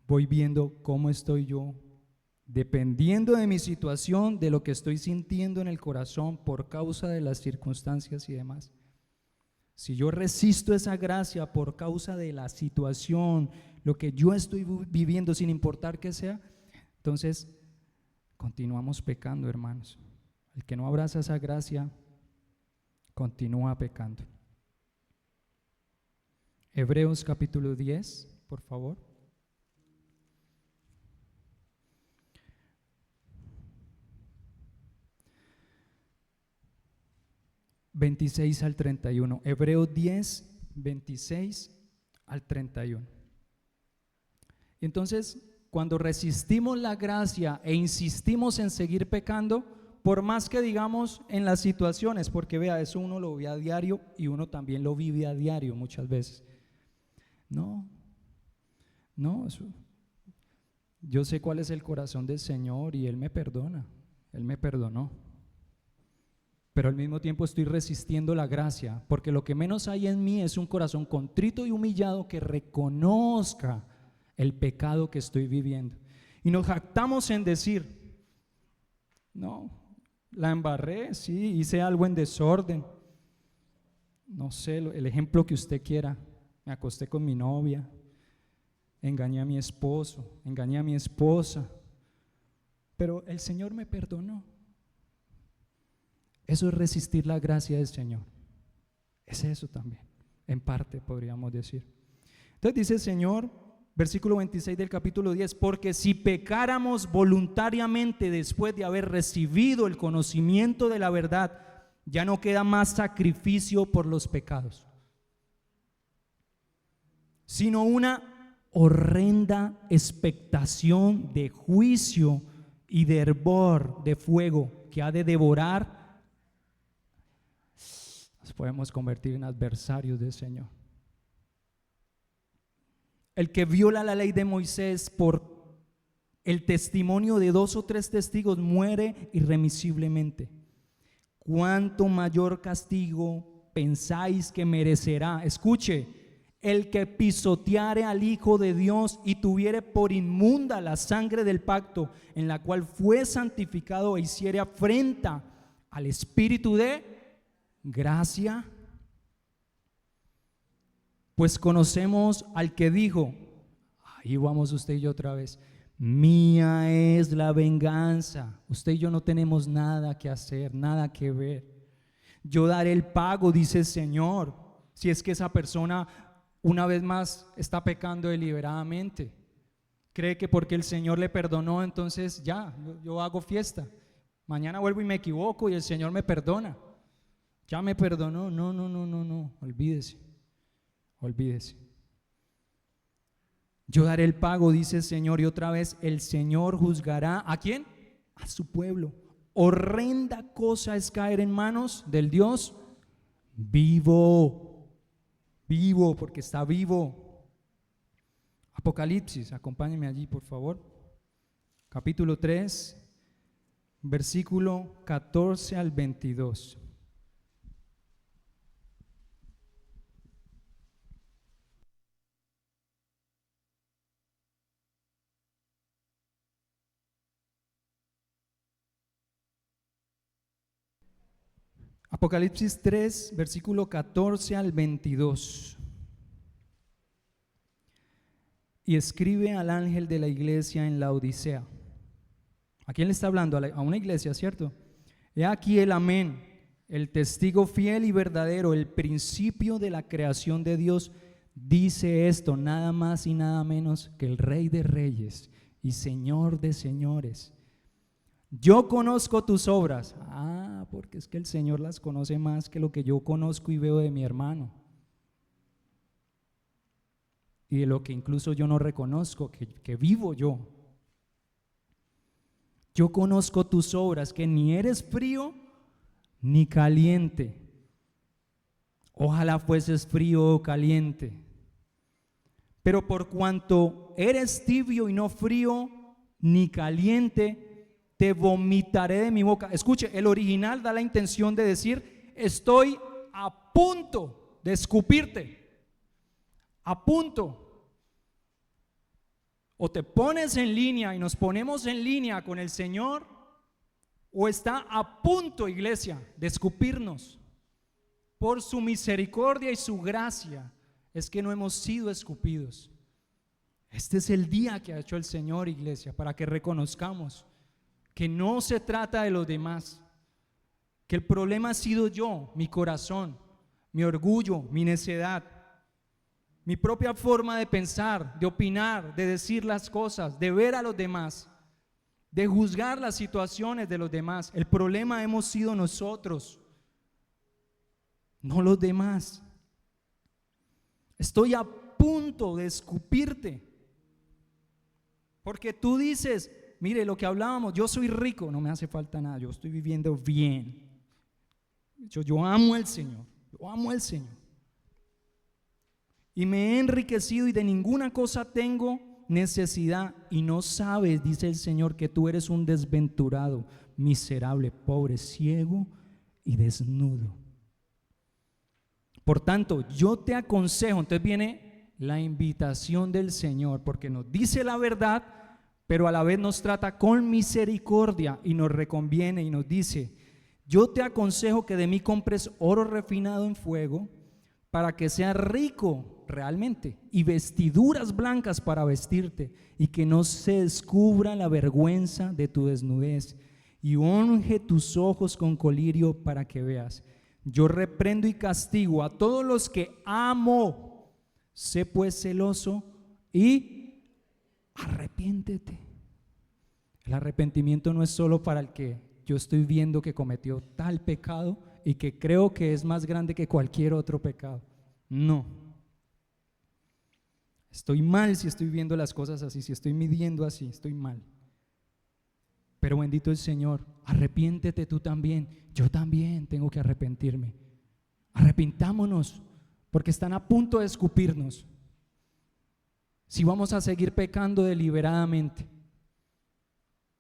voy viendo cómo estoy yo, dependiendo de mi situación, de lo que estoy sintiendo en el corazón por causa de las circunstancias y demás. Si yo resisto esa gracia por causa de la situación, lo que yo estoy viviendo, sin importar qué sea, entonces continuamos pecando, hermanos. El que no abraza esa gracia continúa pecando. Hebreos capítulo 10, por favor. (26 al 31). Hebreos 10, 26 al 31. Entonces, cuando resistimos la gracia e insistimos en seguir pecando, por más que digamos en las situaciones, porque vea, eso uno lo ve a diario y uno también lo vive a diario muchas veces. No, yo sé cuál es el corazón del Señor y Él me perdona, Él me perdonó. Pero al mismo tiempo estoy resistiendo la gracia, porque lo que menos hay en mí es un corazón contrito y humillado que reconozca el pecado que estoy viviendo. Y nos jactamos en decir: no, la embarré, sí, hice algo en desorden, no sé, el ejemplo que usted quiera. Me acosté con mi novia, engañé a mi esposo, engañé a mi esposa, pero el Señor me perdonó. Eso es resistir la gracia del Señor. Es eso también, en parte podríamos decir. Entonces dice el Señor, versículo 26 del capítulo 10, porque si pecáramos voluntariamente después de haber recibido el conocimiento de la verdad, ya no queda más sacrificio por los pecados, sino una horrenda expectación de juicio y de hervor de fuego que ha de devorar. Nos podemos convertir en adversarios del Señor. El que viola la ley de Moisés por el testimonio de 2 o 3 testigos muere irremisiblemente. ¿Cuánto mayor castigo pensáis que merecerá? Escuche, el que pisoteare al Hijo de Dios y tuviere por inmunda la sangre del pacto en la cual fue santificado e hiciere afrenta al Espíritu de gracia. Pues conocemos al que dijo, ahí vamos usted y yo otra vez, mía es la venganza. Usted y yo no tenemos nada que hacer, nada que ver. Yo daré el pago, dice el Señor, si es que esa persona una vez más está pecando deliberadamente. Cree que porque el Señor le perdonó, entonces ya, yo hago fiesta. Mañana vuelvo y me equivoco y el Señor me perdona. Ya me perdonó. No, olvídese. Yo daré el pago, dice el Señor, y otra vez el Señor juzgará ¿a quién? A su pueblo. Horrenda cosa es caer en manos del Dios vivo, porque está vivo. Apocalipsis, acompáñenme allí por favor, capítulo 3, versículo 14 al 22. Apocalipsis 3, versículo 14 al 22. Y escribe al ángel de la iglesia en la Odisea. ¿A quién le está hablando? A una iglesia, ¿cierto? He aquí el amén, el testigo fiel y verdadero, el principio de la creación de Dios, dice esto, nada más y nada menos que el Rey de Reyes y Señor de Señores. Yo conozco tus obras. Porque es que el Señor las conoce más que lo que yo conozco y veo de mi hermano, y de lo que incluso yo no reconozco, que vivo yo. Yo conozco tus obras, que ni eres frío ni caliente. Ojalá fueses frío o caliente. Pero por cuanto eres tibio y no frío ni caliente, te vomitaré de mi boca. Escuche, el original da la intención de decir, estoy a punto de escupirte. A punto. O te pones en línea y nos ponemos en línea con el Señor, o está a punto, iglesia, de escupirnos. Por su misericordia y su gracia es que no hemos sido escupidos. Este es el día que ha hecho el Señor, iglesia, para que reconozcamos que no se trata de los demás, que el problema ha sido yo, mi corazón, mi orgullo, mi necedad, mi propia forma de pensar, de opinar, de decir las cosas, de ver a los demás, de juzgar las situaciones de los demás. El problema hemos sido nosotros, no los demás. Estoy a punto de escupirte, porque tú dices, mire lo que hablábamos, yo soy rico, no me hace falta nada, yo estoy viviendo bien. Yo amo al Señor, y me he enriquecido y de ninguna cosa tengo necesidad, y no sabes, dice el Señor, que tú eres un desventurado, miserable, pobre, ciego y desnudo. Por tanto, yo te aconsejo, entonces viene la invitación del Señor, porque nos dice la verdad, pero a la vez nos trata con misericordia y nos reconviene y nos dice, Yo te aconsejo que de mí compres oro refinado en fuego para que seas rico realmente, y vestiduras blancas para vestirte, y que no se descubra la vergüenza de tu desnudez, y unge tus ojos con colirio para que veas. Yo reprendo y castigo a todos los que amo. Sé pues celoso y arrepiéntete. El arrepentimiento no es solo para el que yo estoy viendo que cometió tal pecado y que creo que es más grande que cualquier otro pecado. No. Estoy mal si estoy viendo las cosas así, si estoy midiendo así, estoy mal. Pero bendito el Señor, arrepiéntete tú también. Yo también tengo que arrepentirme. Arrepintámonos, porque están a punto de escupirnos si vamos a seguir pecando deliberadamente.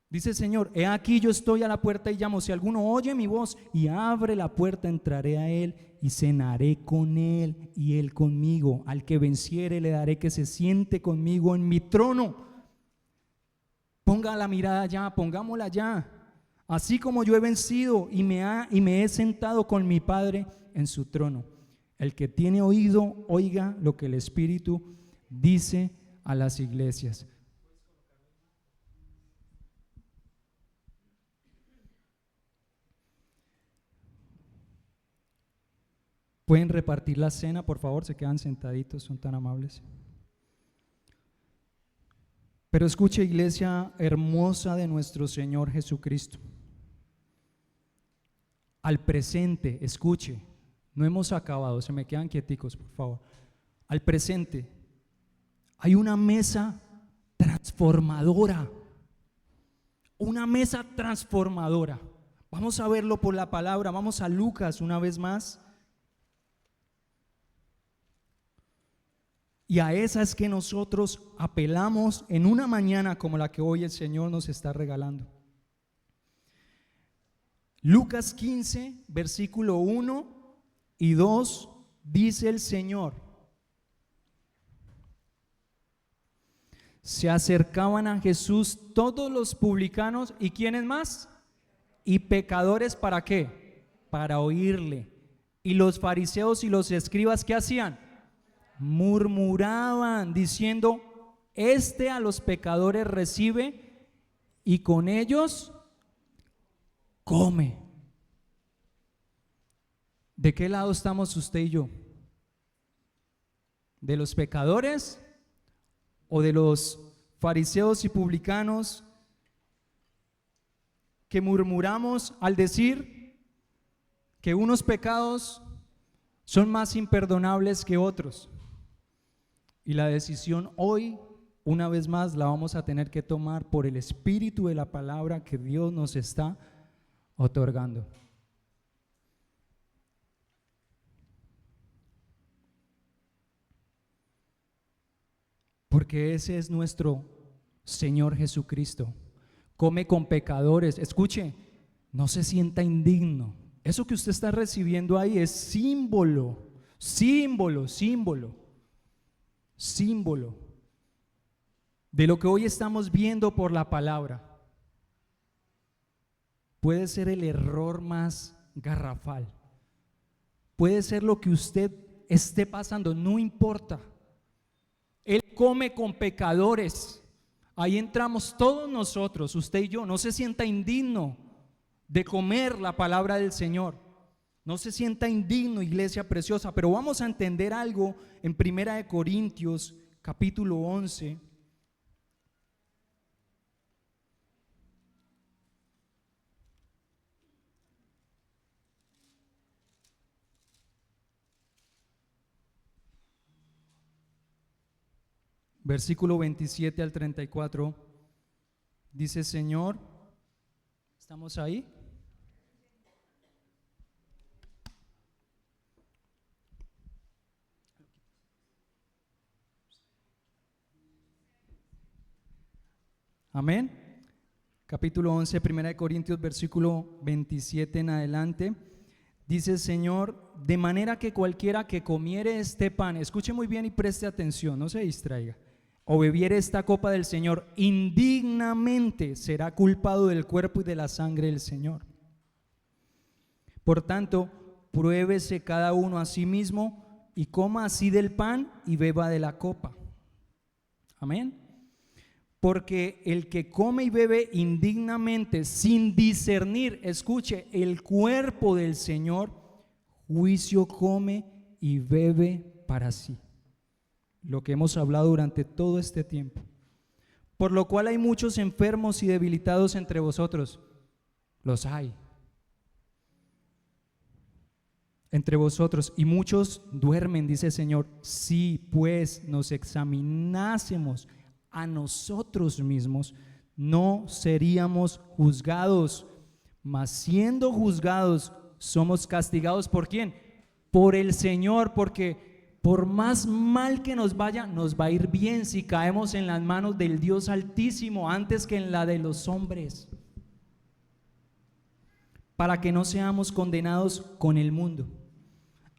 Dice el Señor: he aquí yo estoy a la puerta y llamo. Si alguno oye mi voz y abre la puerta, entraré a él y cenaré con él y él conmigo. Al que venciere le daré que se siente conmigo en mi trono. Ponga la mirada allá, pongámosla allá. Así como yo he vencido y me he sentado con mi Padre en su trono. El que tiene oído, oiga lo que el Espíritu dice a las iglesias. ¿Pueden repartir la cena, por favor? Se quedan sentaditos, son tan amables. Pero escuche, iglesia hermosa de nuestro Señor Jesucristo. Al presente, escuche, no hemos acabado, se me quedan quieticos, por favor. Al presente, hay una mesa transformadora. Una mesa transformadora. Vamos a verlo por la palabra, vamos a Lucas una vez más. Y a esa es que nosotros apelamos en una mañana como la que hoy el Señor nos está regalando. Lucas 15, versículo 1 y 2, dice el Señor: se acercaban a Jesús todos los publicanos y ¿quiénes más? Y pecadores, ¿para qué? Para oírle. Y los fariseos y los escribas, ¿qué hacían? Murmuraban diciendo: este a los pecadores recibe y con ellos come. ¿De qué lado estamos usted y yo? ¿De los pecadores o de los fariseos y publicanos que murmuramos al decir que unos pecados son más imperdonables que otros? Y la decisión hoy, una vez más, la vamos a tener que tomar por el espíritu de la palabra que Dios nos está otorgando. Porque ese es nuestro Señor Jesucristo. Come con pecadores. Escuche, no se sienta indigno. Eso que usted está recibiendo ahí es símbolo de lo que hoy estamos viendo por la palabra. Puede ser el error más garrafal, puede ser lo que usted esté pasando, no importa. Él come con pecadores. Ahí entramos todos nosotros, usted y yo. No se sienta indigno de comer la palabra del Señor. No se sienta indigno, iglesia preciosa. Pero vamos a entender algo en Primera de Corintios, capítulo 11. Versículo 27 al 34. Dice: Señor, ¿estamos ahí? Amén. Capítulo 11, Primera de Corintios, versículo 27 en adelante. Dice el Señor: de manera que cualquiera que comiere este pan, escuche muy bien y preste atención, no se distraiga, o bebiere esta copa del Señor indignamente, será culpado del cuerpo y de la sangre del Señor. Por tanto, pruébese cada uno a sí mismo y coma así del pan y beba de la copa. Amén. Porque el que come y bebe indignamente sin discernir, escuche, el cuerpo del Señor, juicio come y bebe para sí. Lo que hemos hablado durante todo este tiempo. Por lo cual hay muchos enfermos y debilitados entre vosotros. Los hay. Entre vosotros, y muchos duermen, dice el Señor. Si pues nos examinásemos a nosotros mismos, no seríamos juzgados, mas siendo juzgados, somos castigados. ¿Por quién? Por el Señor, porque por más mal que nos vaya, nos va a ir bien si caemos en las manos del Dios Altísimo antes que en la de los hombres, para que no seamos condenados con el mundo.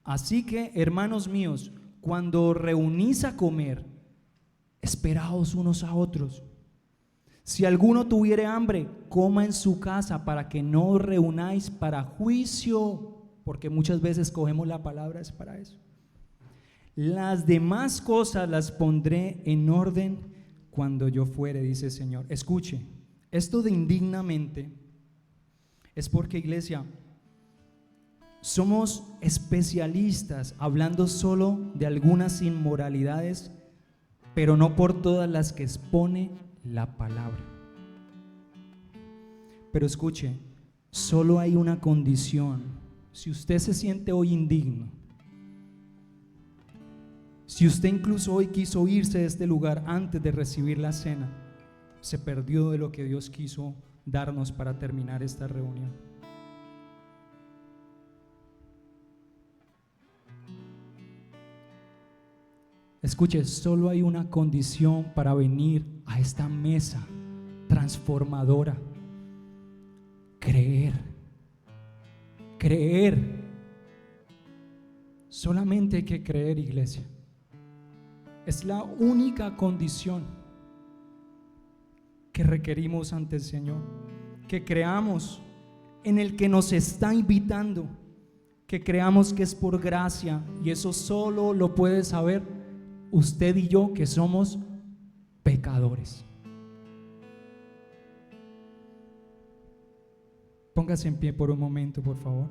Así que, hermanos míos, cuando os reunís a comer, esperaos unos a otros. Si alguno tuviere hambre, coma en su casa, para que no os reunáis para juicio, porque muchas veces cogemos la palabra es para eso. Las demás cosas las pondré en orden cuando yo fuere, dice el Señor. Escuche, esto de indignamente es porque, iglesia, somos especialistas hablando solo de algunas inmoralidades, pero no por todas las que expone la palabra. Pero escuche, solo hay una condición. Si usted se siente hoy indigno, si usted incluso hoy quiso irse de este lugar antes de recibir la cena, se perdió de lo que Dios quiso darnos para terminar esta reunión. Escuche, solo hay una condición para venir a esta mesa transformadora: creer. Creer. Solamente hay que creer, iglesia. Es la única condición que requerimos ante el Señor, que creamos en el que nos está invitando, que creamos que es por gracia, y eso solo lo puede saber usted y yo, que somos pecadores. Póngase en pie por un momento, por favor.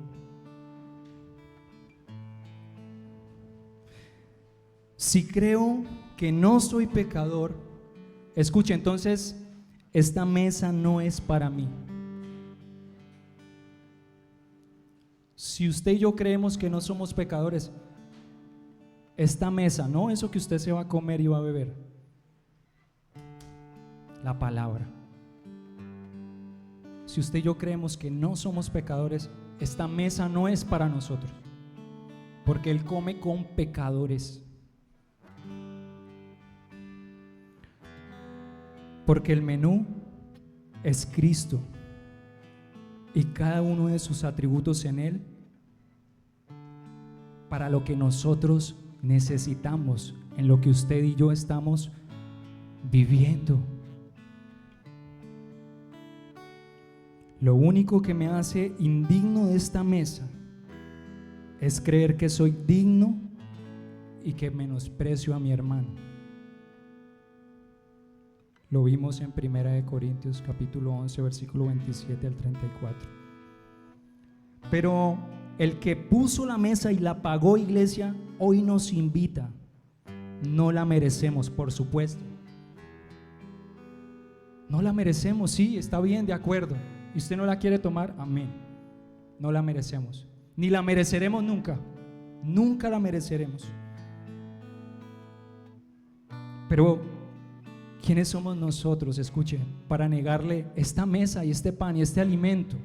Si creo que no soy pecador, escuche, entonces esta mesa no es para mí. Si usted y yo creemos que no somos pecadores, esta mesa, no eso que usted se va a comer y va a beber, la palabra. Si usted y yo creemos que no somos pecadores, esta mesa no es para nosotros, porque Él come con pecadores. Porque el menú es Cristo y cada uno de sus atributos en Él para lo que nosotros necesitamos, en lo que usted y yo estamos viviendo. Lo único que me hace indigno de esta mesa es creer que soy digno y que menosprecio a mi hermano. Lo vimos en 1 Corintios capítulo 11 versículo 27 al 34. Pero el que puso la mesa y la pagó, iglesia, hoy nos invita. No la merecemos, por supuesto. No la merecemos, sí, está bien, de acuerdo. ¿Y usted no la quiere tomar? Amén. No la merecemos, ni la mereceremos nunca. Nunca la mereceremos. Pero ¿quiénes somos nosotros, escuchen, para negarle esta mesa y este pan y este alimento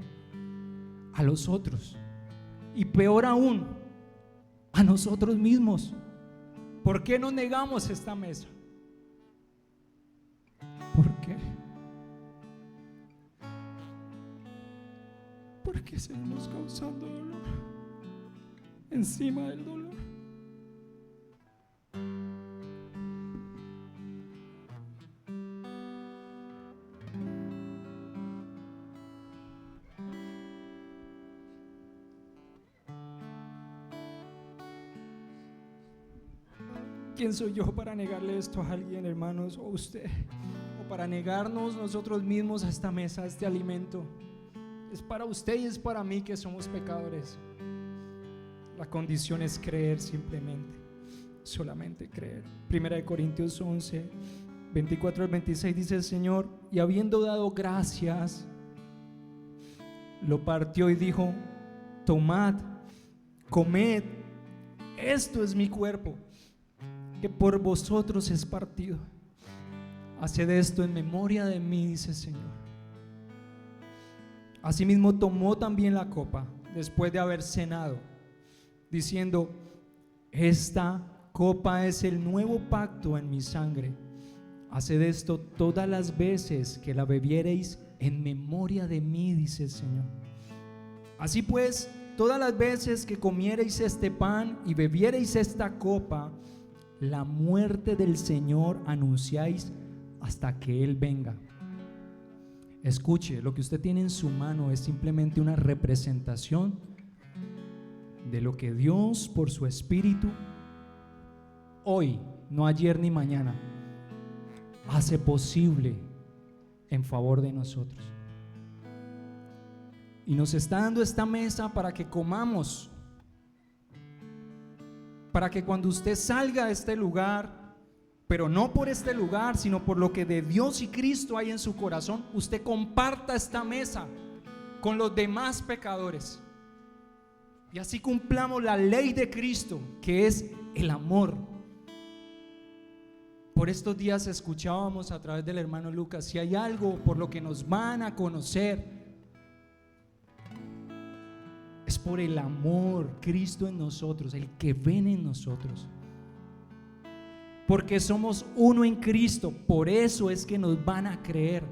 a los otros? Y peor aún, a nosotros mismos. ¿Por qué nos negamos esta mesa? ¿Por qué? ¿Por qué seguimos causando dolor encima del dolor? ¿quién soy yo para negarle esto a alguien, hermanos, o a usted? O para negarnos nosotros mismos a esta mesa, a este alimento. Es para usted y es para mí que somos pecadores. La condición es creer simplemente, solamente creer. 1 Corintios 11, 24 al 26 dice el Señor: y habiendo dado gracias, lo partió y dijo: tomad, comed, esto es mi cuerpo, que por vosotros es partido. Haced esto en memoria de mí, dice el Señor. Asimismo tomó también la copa después de haber cenado, diciendo: esta copa es el nuevo pacto en mi sangre. Haced esto todas las veces que la bebiereis en memoria de mí, dice el Señor. Así pues, todas las veces que comiereis este pan y bebiereis esta copa, la muerte del Señor anunciáis hasta que Él venga. Escuche, lo que usted tiene en su mano es simplemente una representación de lo que Dios, por su Espíritu, hoy, no ayer ni mañana, hace posible en favor de nosotros. Y nos está dando esta mesa para que comamos, para que cuando usted salga de este lugar, pero no por este lugar, sino por lo que de Dios y Cristo hay en su corazón, usted comparta esta mesa con los demás pecadores. Y así cumplamos la ley de Cristo, que es el amor. Por estos días escuchábamos a través del hermano Lucas: si hay algo por lo que nos van a conocer, es por el amor, Cristo en nosotros, el que ven en nosotros. Porque somos uno en Cristo, por eso es que nos van a creer.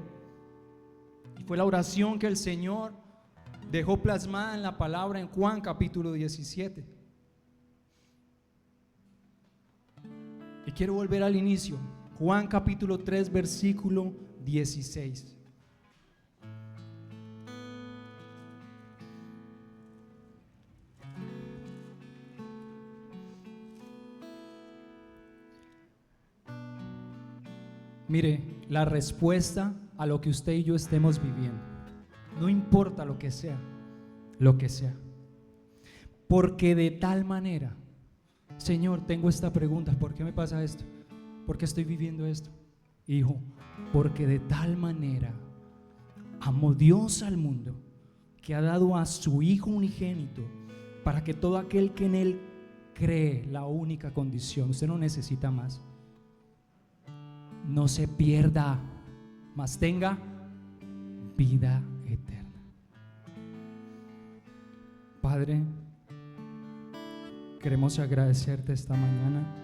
Y fue la oración que el Señor dejó plasmada en la palabra en Juan capítulo 17. Y quiero volver al inicio, Juan capítulo 3 versículo 16. Mire, la respuesta a lo que usted y yo estemos viviendo, no importa lo que sea, porque de tal manera, Señor, tengo esta pregunta: ¿por qué me pasa esto? ¿Por qué estoy viviendo esto? Hijo, porque de tal manera amó Dios al mundo, que ha dado a su Hijo unigénito, para que todo aquel que en Él cree, la única condición, usted no necesita más, no se pierda, mas tenga vida eterna. Padre, queremos agradecerte esta mañana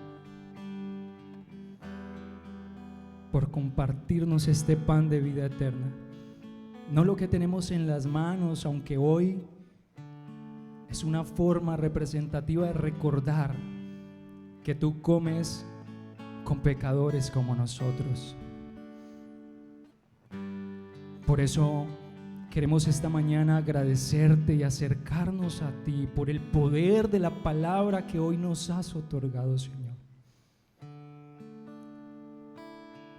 por compartirnos este pan de vida eterna. No lo que tenemos en las manos, aunque hoy es una forma representativa de recordar que tú comes con pecadores como nosotros. Por eso queremos esta mañana agradecerte y acercarnos a ti por el poder de la palabra que hoy nos has otorgado, Señor.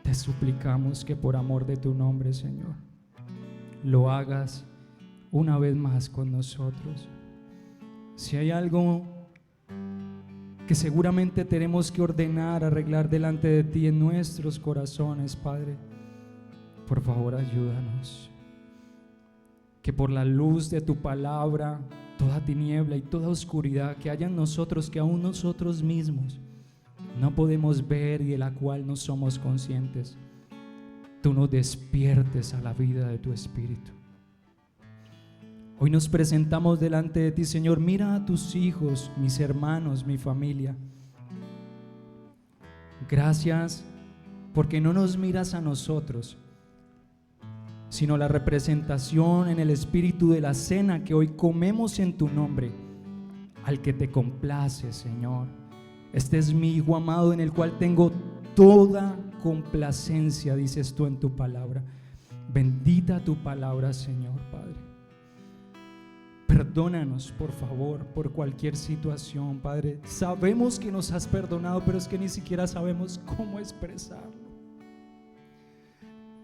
Te suplicamos que por amor de tu nombre, Señor, lo hagas una vez más con nosotros. Si hay algo que seguramente tenemos que ordenar, arreglar delante de ti en nuestros corazones, Padre, por favor ayúdanos. Que por la luz de tu palabra, toda tiniebla y toda oscuridad que haya en nosotros, que aún nosotros mismos no podemos ver y de la cual no somos conscientes, tú nos despiertes a la vida de tu Espíritu. Hoy nos presentamos delante de ti, Señor. Mira a tus hijos, mis hermanos, mi familia. Gracias porque no nos miras a nosotros, sino la representación en el Espíritu de la cena que hoy comemos en tu nombre, al que te complace, Señor. Este es mi Hijo amado, en el cual tengo toda complacencia, dices tú en tu palabra. Bendita tu palabra, Señor, Padre. perdónanos, por favor, por cualquier situación, Padre. Sabemos que nos has perdonado, pero es que ni siquiera sabemos cómo expresarlo.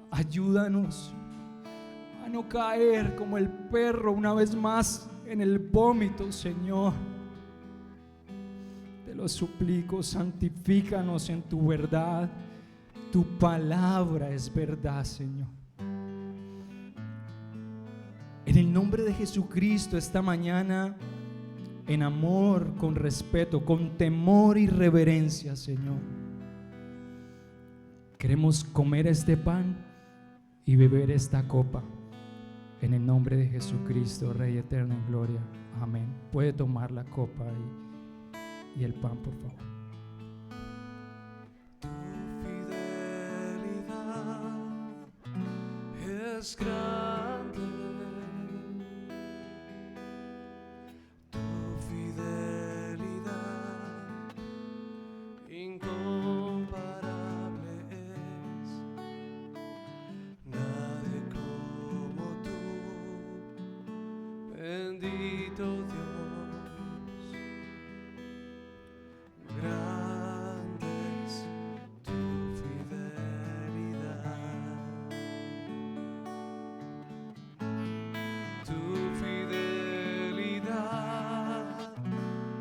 Ayúdanos a no caer como el perro una vez más en el vómito, Señor. Te lo suplico, santifícanos en tu verdad. Tu palabra es verdad, Señor. En el nombre de Jesucristo, esta mañana, en amor, con respeto, con temor y reverencia, Señor, queremos comer este pan y beber esta copa. En el nombre de Jesucristo, Rey eterno en gloria. Amén. Puede tomar la copa y el pan, por favor. Es grande, tu fidelidad incomparable es. Nadie como tú, bendito Dios. Grande es tu fidelidad. Tu fidelidad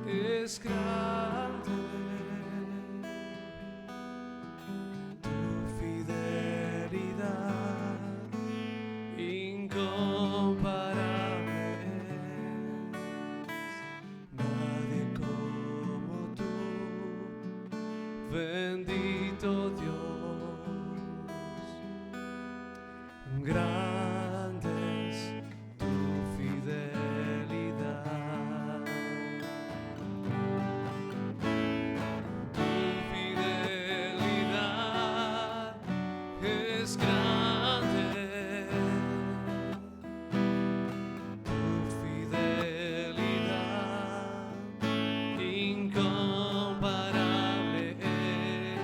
es grande, tu fidelidad incomparable es. Nadie como tú, bendito Dios. Grande es tu fidelidad. Tu fidelidad es grande. Tu fidelidad incomparable es.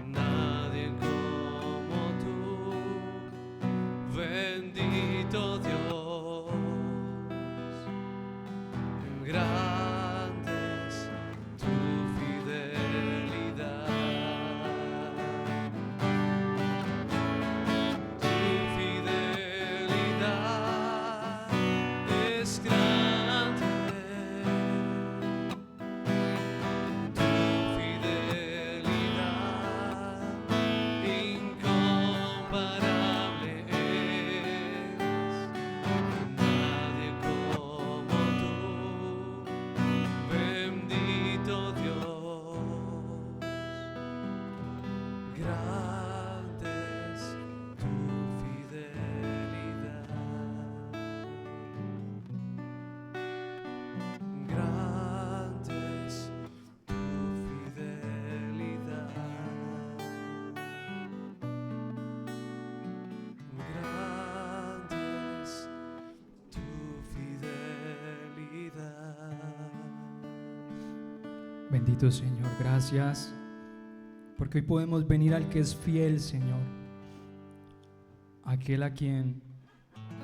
Nadie como tú, bendito Dios. Grande es tu fidelidad. Tu fidelidad es grande. Tu fidelidad incomparable es. Nadie como tú, bendito Dios. Grande es tu fidelidad. Grande es tu fidelidad. Grande es tu fidelidad. Bendito Señor, gracias porque hoy podemos venir al que es fiel, Señor, aquel a quien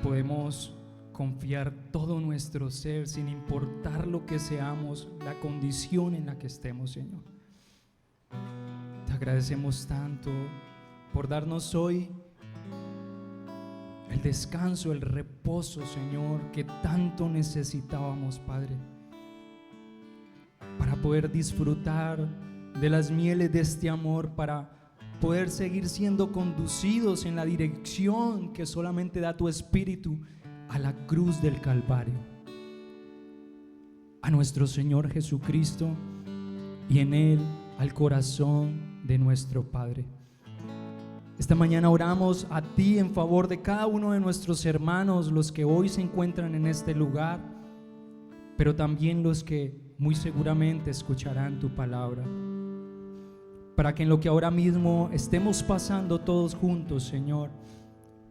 podemos confiar todo nuestro ser sin importar lo que seamos, la condición en la que estemos, Señor. Te agradecemos tanto por darnos hoy el descanso, el reposo, Señor, que tanto necesitábamos, Padre, para poder disfrutar de las mieles de este amor, para poder seguir siendo conducidos en la dirección que solamente da tu Espíritu a la cruz del Calvario, a nuestro Señor Jesucristo y en Él al corazón de nuestro Padre. Esta mañana oramos a ti en favor de cada uno de nuestros hermanos, los que hoy se encuentran en este lugar, pero también los que muy seguramente escucharán tu palabra, para que en lo que ahora mismo estemos pasando todos juntos, Señor,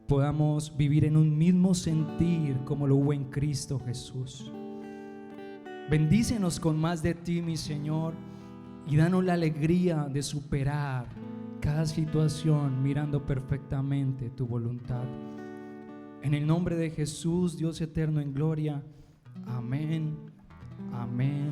podamos vivir en un mismo sentir como lo hubo en Cristo Jesús. Bendícenos con más de ti, mi Señor, y danos la alegría de superar cada situación mirando perfectamente tu voluntad. En el nombre de Jesús, Dios eterno en gloria. Amén, amén